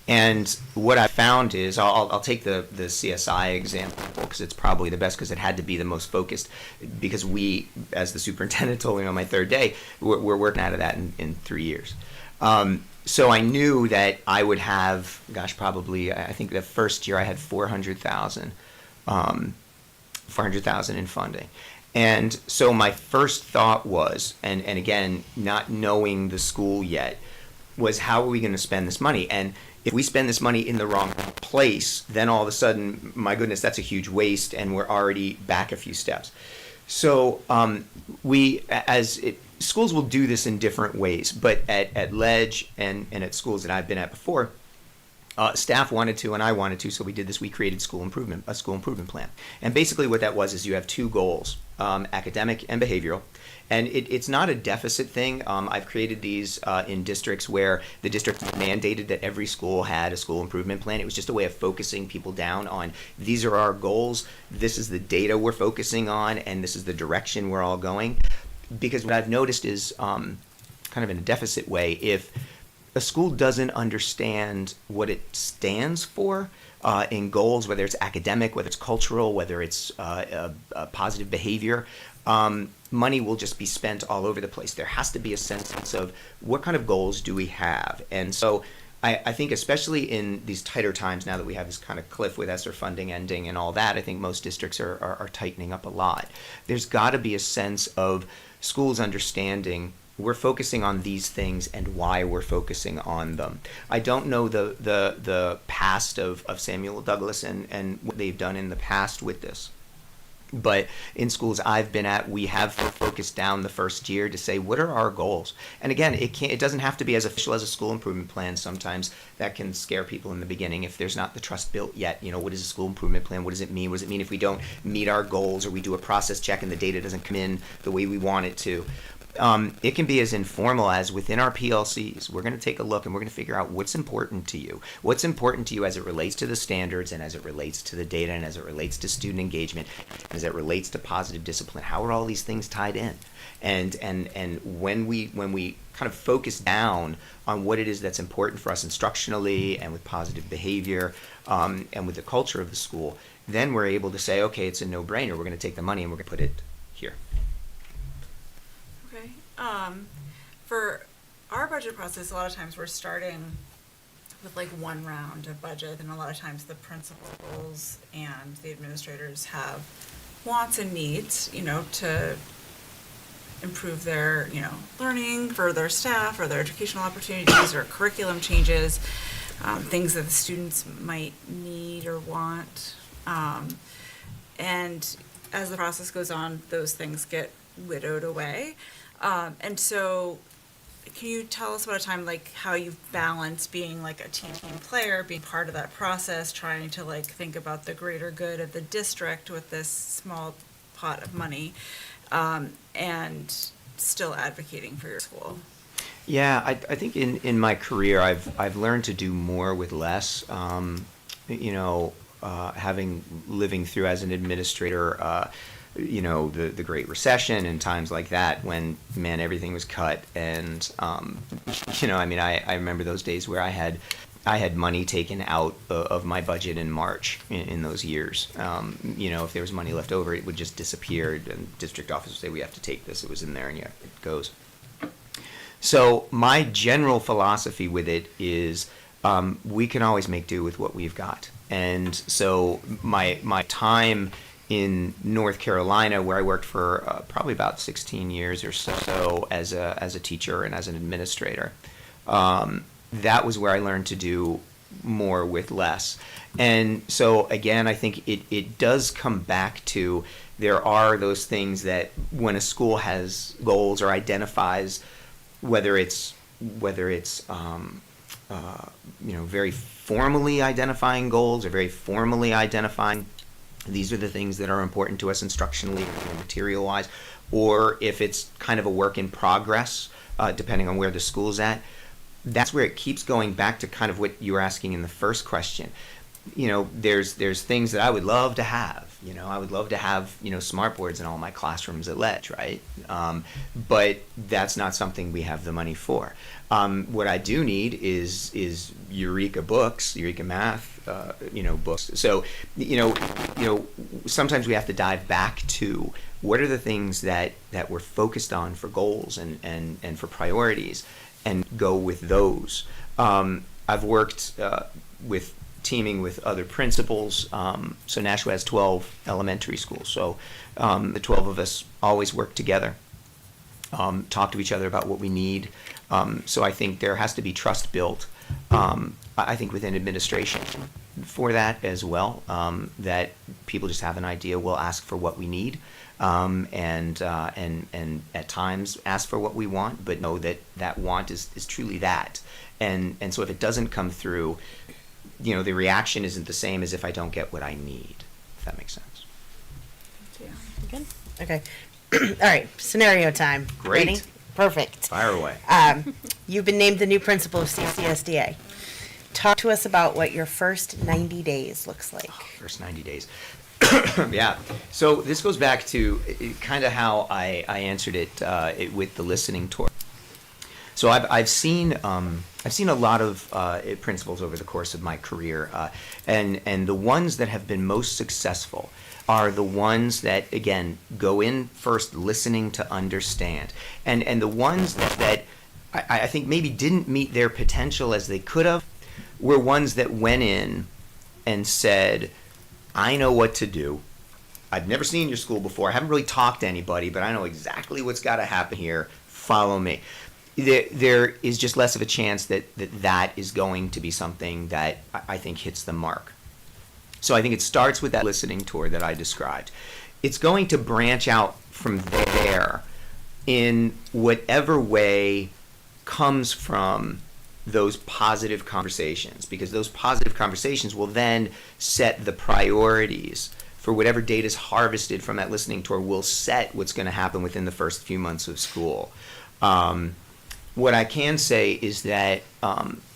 And what I found is, I'll take the CSI example because it's probably the best because it had to be the most focused, because we, as the superintendent told me on my third day, we're working out of that in 3 years. So I knew that I would have, probably, I think the first year I had $400,000 in funding. And so my first thought was, and again, not knowing the school yet, was how are we going to spend this money? And if we spend this money in the wrong place, then all of a sudden, my goodness, that's a huge waste, and we're already back a few steps. So schools will do this in different ways, but at Ledge and at schools that I've been at before, staff wanted to and I wanted to, so we did this. We created a school improvement plan. And basically what that was is you have two goals, academic and behavioral. And it's not a deficit thing. I've created these in districts where the district mandated that every school had a school improvement plan. It was just a way of focusing people down on, these are our goals, this is the data we're focusing on, and this is the direction we're all going. Because what I've noticed is, kind of in a deficit way, if a school doesn't understand what it stands for in goals, whether it's academic, whether it's cultural, whether it's positive behavior, money will just be spent all over the place. There has to be a sense of what kind of goals do we have? And so I think especially in these tighter times, now that we have this kind of cliff with ESSER funding ending and all that, I think most districts are tightening up a lot. There's got to be a sense of schools understanding we're focusing on these things and why we're focusing on them. I don't know the past of Samuel Douglas and what they've done in the past with this. But in schools I've been at, we have focused down the first year to say, what are our goals? And again, it doesn't have to be as official as a school improvement plan. Sometimes that can scare people in the beginning if there's not the trust built yet. You know, what is a school improvement plan? What does it mean? What does it mean if we don't meet our goals, or we do a process check and the data doesn't come in the way we want it to? It can be as informal as within our PLCs, we're going to take a look and we're going to figure out what's important to you. What's important to you as it relates to the standards and as it relates to the data and as it relates to student engagement, as it relates to positive discipline. How are all these things tied in? And when we kind of focus down on what it is that's important for us instructionally and with positive behavior and with the culture of the school, then we're able to say, okay, it's a no-brainer. We're going to take the money and we're going to put it here. Okay. For our budget process, a lot of times we're starting with like one round of budget, and a lot of times the principals and the administrators have wants and needs, to improve their, learning for their staff or their educational opportunities or curriculum changes, things that the students might need or want. And as the process goes on, those things get widowed away. And so can you tell us about a time like how you've balanced being like a team player, being part of that process, trying to like think about the greater good of the district with this small pot of money, and still advocating for your school? Yeah, I think in my career, I've learned to do more with less. Having living through as an administrator, the Great Recession and times like that when, man, everything was cut. And, I remember those days where I had money taken out of my budget in March in those years. If there was money left over, it would just disappear. And district office would say, we have to take this. It was in there, and yeah, it goes. So my general philosophy with it is we can always make do with what we've got. And so my time in North Carolina, where I worked for probably about 16 years or so as a teacher and as an administrator, that was where I learned to do more with less. And so again, I think it does come back to there are those things that when a school has goals or identifies whether it's very formally identifying goals or very formally identifying these are the things that are important to us instructionally or material-wise, or if it's kind of a work in progress, depending on where the school's at, that's where it keeps going back to kind of what you were asking in the first question. There's things that I would love to have. I would love to have, smart boards in all my classrooms at Ledge, right? But that's not something we have the money for. What I do need is Eureka books, Eureka math, books. So, sometimes we have to dive back to what are the things that we're focused on for goals and for priorities and go with those. I've worked with teaming with other principals. So Nashua has 12 elementary schools. So the 12 of us always work together, talk to each other about what we need. So I think there has to be trust built, I think within administration for that as well, that people just have an idea, we'll ask for what we need, and at times ask for what we want, but know that want is truly that. And so if it doesn't come through, the reaction isn't the same as if I don't get what I need, if that makes sense. Good? Okay. All right, scenario time. Great. Ready? Perfect. Fire away. You've been named the new principal of CCSDA. Talk to us about what your first 90 days looks like. First 90 days. Yeah. So this goes back to kind of how I answered it with the listening tour. So I've seen a lot of principals over the course of my career, and the ones that have been most successful are the ones that, again, go in first listening to understand, and the ones that I think maybe didn't meet their potential as they could have were ones that went in and said, I know what to do. I've never seen your school before. I haven't really talked to anybody, but I know exactly what's got to happen here. Follow me. There is just less of a chance that is going to be something that I think hits the mark. So I think it starts with that listening tour that I described. It's going to branch out from there in whatever way comes from those positive conversations, because those positive conversations will then set the priorities for whatever data is harvested from that listening tour will set what's going to happen within the first few months of school. What I can say is that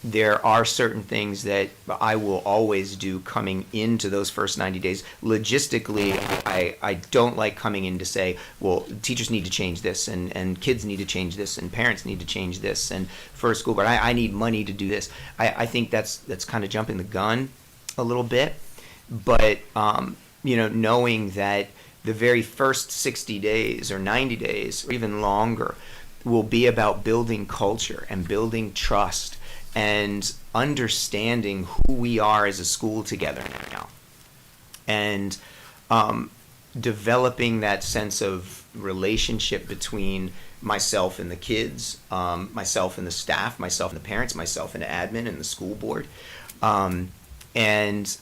there are certain things that I will always do coming into those first 90 days. Logistically, I don't like coming in to say, well, teachers need to change this, and kids need to change this, and parents need to change this, and for a school, but I need money to do this. I think that's kind of jumping the gun a little bit, but knowing that the very first 60 days or 90 days or even longer will be about building culture and building trust and understanding who we are as a school together now, and developing that sense of relationship between myself and the kids, myself and the staff, myself and the parents, myself and the admin and the school board, and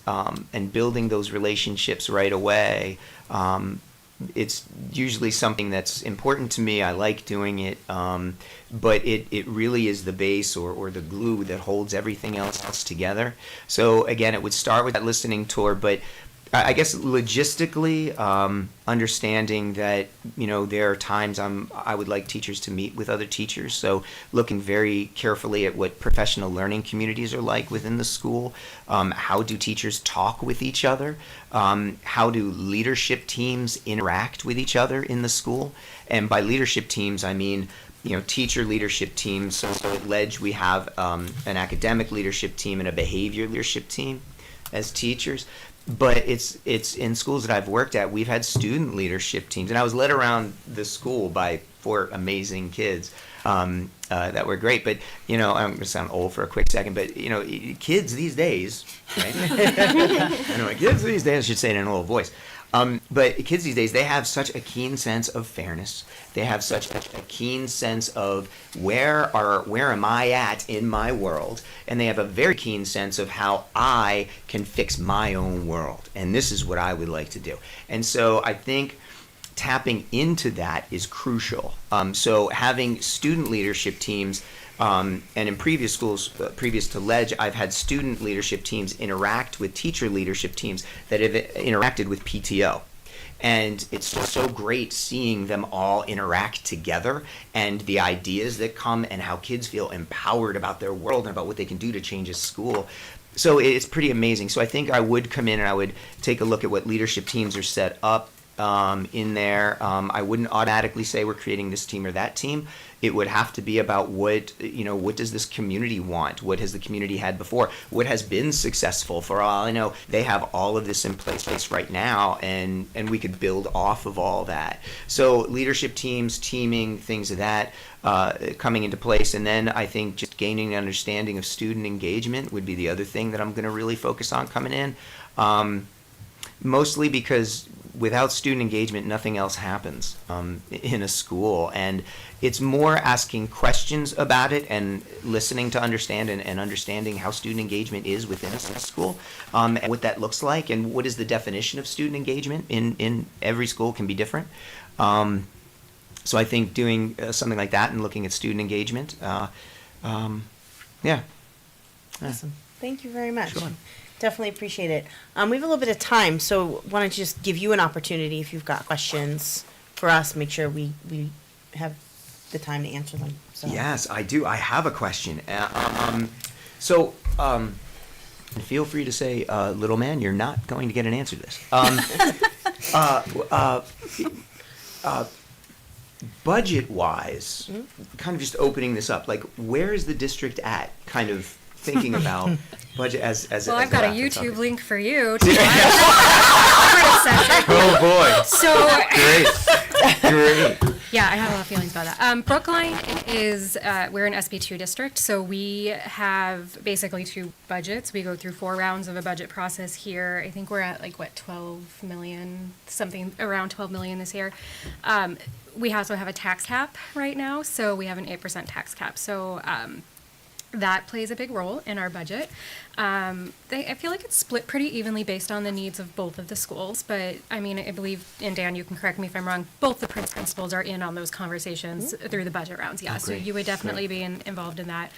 building those relationships right away it's usually something that's important to me. I like doing it, but it really is the base or the glue that holds everything else together. So again, it would start with that listening tour, but I guess logistically, understanding that, there are times I would like teachers to meet with other teachers. So looking very carefully at what professional learning communities are like within the school. How do teachers talk with each other? How do leadership teams interact with each other in the school? And by leadership teams, I mean, teacher leadership teams. So at Ledge, we have an academic leadership team and a behavior leadership team as teachers. But it's in schools that I've worked at, we've had student leadership teams, and I was led around the school by 4 amazing kids that were great. But I'm going to sound old for a quick second, but kids these days, right? Anyway, kids these days, I should say it in an old voice. But kids these days, they have such a keen sense of fairness. They have such a keen sense of where am I at in my world, and they have a very keen sense of how I can fix my own world. And this is what I would like to do. And so I think tapping into that is crucial. So having student leadership teams. And in previous schools, previous to Ledge, I've had student leadership teams interact with teacher leadership teams that have interacted with PTO. And it's just so great seeing them all interact together and the ideas that come and how kids feel empowered about their world and about what they can do to change a school. So it's pretty amazing. So I think I would come in and I would take a look at what leadership teams are set up in there. I wouldn't automatically say we're creating this team or that team. It would have to be about what does this community want? What has the community had before? What has been successful? For all I know, they have all of this in place right now, and we could build off of all that. So leadership teams, teaming, things of that coming into place. And then I think just gaining an understanding of student engagement would be the other thing that I'm going to really focus on coming in. Mostly because without student engagement, nothing else happens in a school. And it's more asking questions about it and listening to understand and understanding how student engagement is within a school, and what that looks like, and what is the definition of student engagement in every school can be different. So I think doing something like that and looking at student engagement, yeah. Awesome. Thank you very much. Sure. Definitely appreciate it. We have a little bit of time, so why don't you just give you an opportunity if you've got questions for us, make sure we have the time to answer them. So. Yes, I do. I have a question. Feel free to say, little man, you're not going to get an answer to this. Budget-wise, kind of just opening this up, like where is the district at, kind of thinking about budget as Well, I've got a YouTube link for you to Oh boy! So Great. yeah, I have a lot of feelings about that. Brookline is we're an SB2 district, so we have basically 2 budgets. We go through 4 rounds of a budget process here. I think we're at 12 million, something around 12 million this year. We also have a tax cap right now, so we have an 8% tax cap. So that plays a big role in our budget. I feel like it's split pretty evenly based on the needs of both of the schools, but I mean, I believe, and Dan, you can correct me if I'm wrong, both the principals are in on those conversations through the budget rounds, yeah, so great. you would definitely be involved in that.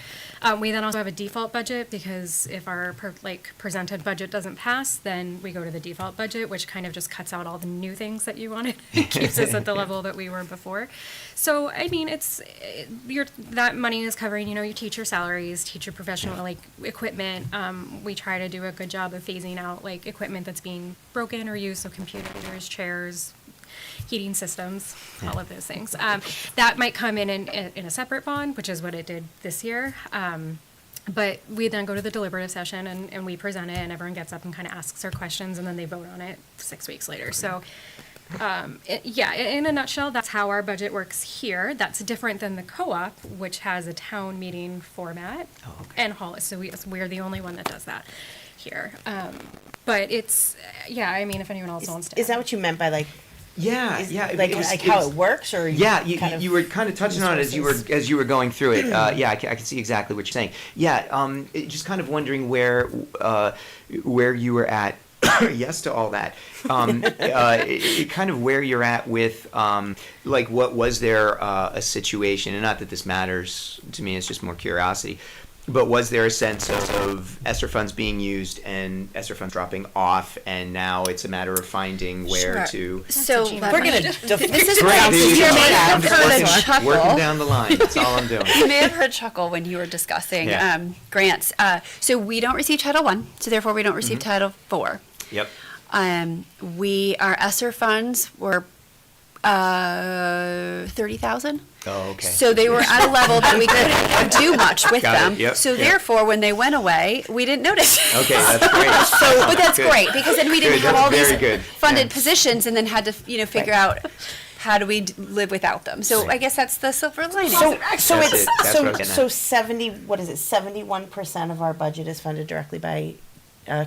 We then also have a default budget, because if our presented budget doesn't pass, then we go to the default budget, which kind of just cuts out all the new things that you wanted, keeps us at the level that we were before. So, I mean, that money is covering, your teacher salaries, teacher professional, equipment. We try to do a good job of phasing out, equipment that's being broken or used, so computers, chairs, heating systems, all of those things. That might come in a separate bond, which is what it did this year. But we then go to the deliberative session and we present it, and everyone gets up and kind of asks their questions, and then they vote on it 6 weeks later. So, in a nutshell, that's how our budget works here. That's different than the co-op, which has a town meeting format and hall. So we're the only one that does that here. But it's, I mean, if anyone else wants to. Is that what you meant by Yeah. how it works, or Yeah, you were kind of touching on it as you were going through it. I can see exactly what you're saying. Yeah, just kind of wondering where you were at yes to all that. Kind of where you're at with, like, what was there a situation, and not that this matters to me, it's just more curiosity, but was there a sense of ESSER funds being used and ESSER funds dropping off, and now it's a matter of finding where to... So We're We're gonna, this is Great, about there you to go. be I'm a just chuckle. working down the line, that's all I'm doing. You may have heard chuckle when you were discussing Yeah. grants. So we don't receive Title I, so therefore we don't receive Title IV. Yep. Our ESSER funds were 30,000. Oh, okay. So they were at a level that we couldn't do much with Got it, them. yep, So yep. therefore, when they went away, we didn't notice. Okay, that's great. But that's Good. great, because then we didn't Good, have all that's these very good. funded Yeah. positions and then had to, figure out how do we live without them. So I guess that's the silver lining. So That's it. That's what I was getting so at. 71% of our budget is funded directly by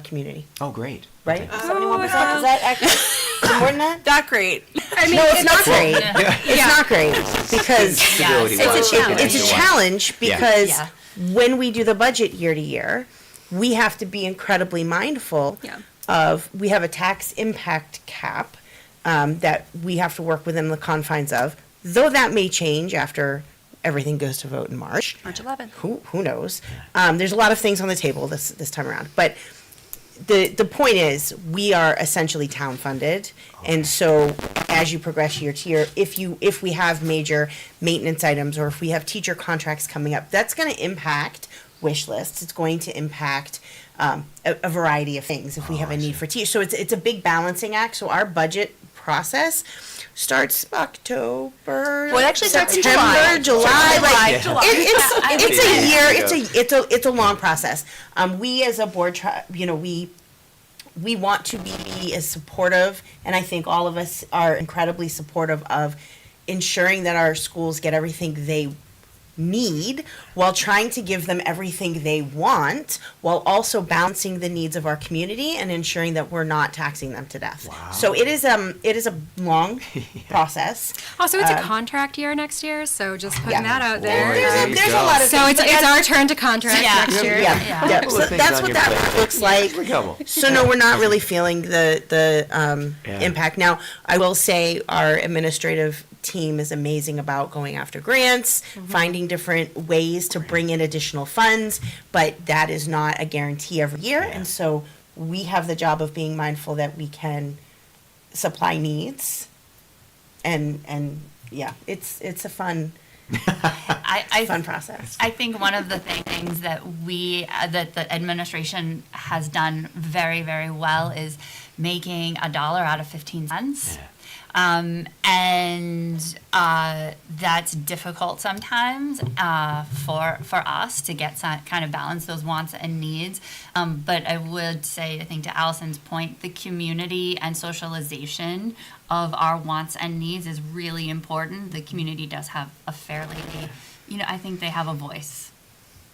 community, Oh, great. right? Okay. 71%, is that accurate? Is it more than that? Not great. No, it's not great. It's not great because Stability Yes. was It's a challenge. it's a the one. challenge because Yeah. when we do the budget year to year, we have to be incredibly mindful Yeah. of, we have a tax impact cap that we have to work within the confines of, though that may change after everything goes to vote in March. March 11th. Who knows? There's a lot of things on the table this time around, but the point is, we are essentially town funded, and so as you progress year to year, if we have major maintenance items or if we have teacher contracts coming up, that's going to impact wish lists. It's going to impact a variety of things if we have a need for teachers. So it's a big balancing act. So our budget process starts October. Well, it actually starts in September, July. Like July. it's a Yeah. year. Yeah. It's a long process. We as a board, we want to be as supportive, and I think all of us are incredibly supportive of ensuring that our schools get everything they need while trying to give them everything they want, while also balancing the needs of our community and ensuring that we're not taxing them to death. Wow. So it is a long process. Also, it's a contract year next year, so just putting yeah. that out Boy, there. there you There's go. a lot of So things, it's but our turn to contract Yeah. next year. yeah, Yeah. yeah. Couple So of things that's on what your that plate. looks like. Just a couple. So no, we're not really feeling the Yeah. impact. Now, I will say our administrative team is amazing about going after grants, finding different ways to bring in additional funds, but that is not a guarantee every year. Yeah. And so we have the job of being mindful that we can supply needs. And yeah, it's a fun I process. I think one of the things that that the administration has done very, very well is making $1 out of 15 cents. That's difficult sometimes for us to get some kind of balance those wants and needs. But I would say, I think to Allison's point, the community and socialization of our wants and needs is really important. The community does have a fairly, I think they have a voice.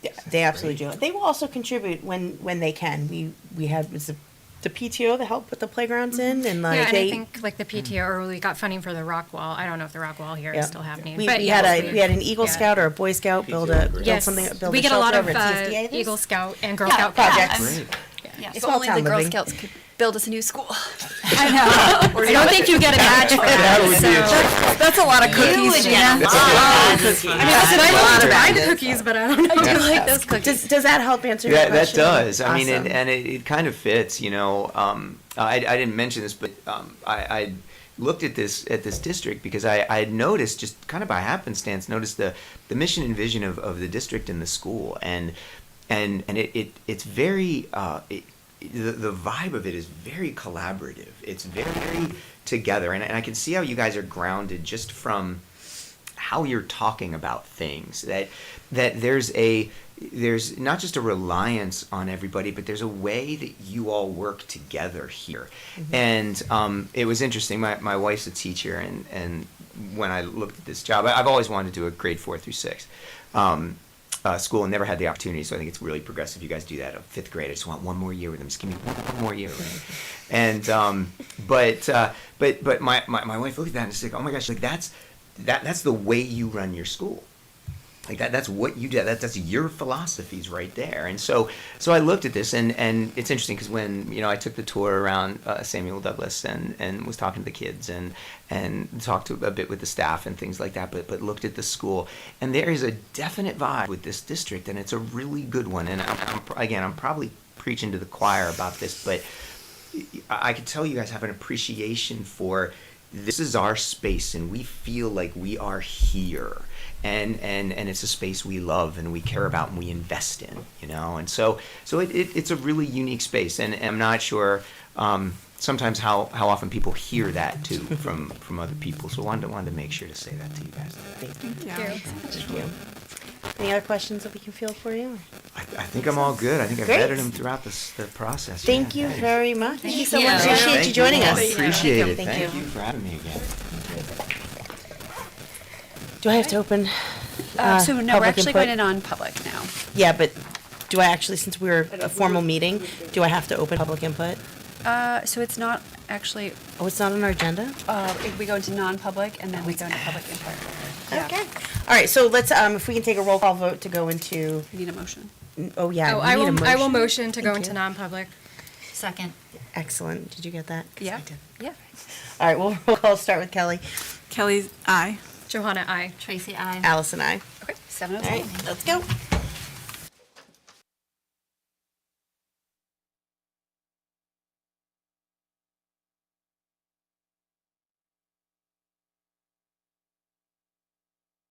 Yeah, they absolutely do. They will also contribute when they can. We had the PTO that helped put the playgrounds in, and like Yeah, and they. I think like the PTO, or we got funding for the rock wall. I don't know if the rock wall here Yeah. is still happening. We, but we yes, had an Eagle yeah. Scout or a Boy Scout build Yes, something. Build we a get a lot shelter of over at CSDA. Eagle Scout and Girl Yeah, Scout yeah, projects. Great. Yeah. If Small only the town Girl living. Scouts could build us a new school. I know. I don't think you get a badge for that. That would be a so. That's a lot of You would cookies, get a Gina. lot of cookies. I mean, listen, I'm A lot willing to of buy the badges. cookies, but I don't know. I do like those cookies. Does that help answer your That question? does. I mean, Awesome. and it kind of fits. I didn't mention this, but I looked at this district because I had noticed, just kind of by happenstance, the mission and vision of the district and the school, and it's very the vibe of it is very collaborative. It's very together, and I can see how you guys are grounded just from how you're talking about things. That there's not just a reliance on everybody, but there's a way that you all work together here. Mm-hmm. And it was interesting. My wife's a teacher, and when I looked at this job, I've always wanted to do a grade 4 through 6 school and never had the opportunity. So I think it's really progressive. You guys do that. 5th grade, I just want one more year with them. Just give me one more year. Right? And but my wife looked at that and she's like, oh my gosh, like that's the way you run your school. Like that's what you do. That's your philosophies right there. And so I looked at this, and it's interesting because when I took the tour around Samuel Douglas and was talking to the kids and talked a bit with the staff and things like that, but looked at the school, and there is a definite vibe with this district, and it's a really good one. And I'm probably preaching to the choir about this, but I could tell you guys have an appreciation for this is our space, and we feel like we are here. And it's a space we love and we care about and we invest in, and so it's a really unique space, and I'm not sure sometimes how often people hear that too from other people. So wanted to make sure to say that to you guys. Thank you. Any other questions that we can field for you? I think I'm all good. I think I've Great. vetted them throughout the process. Thank you thanks. very much. Thank you. Appreciate Thank you joining all. us. Appreciate it. Thank Thank you. you for having me again. Do I have to open? So no, we're public actually input? going to non-public now. Yeah, but do I actually, since we're a formal meeting, do I have to open public input? So it's not actually, Oh, it's not on our agenda? we go into non-public and then we go into public input. Yeah. Okay. All right, so let's, if we can take a roll call vote to go into, We need a motion. oh, yeah. Oh, we I need a will, motion to go Thank into you. non-public. Second. Excellent. Did you get that? 'Cause I Yeah. did. Yeah. All right, well, we'll start with Kelly. Kelly's aye. Johanna, I. Tracy, I. Allison, I. Okay, 7:02. All right, let's go.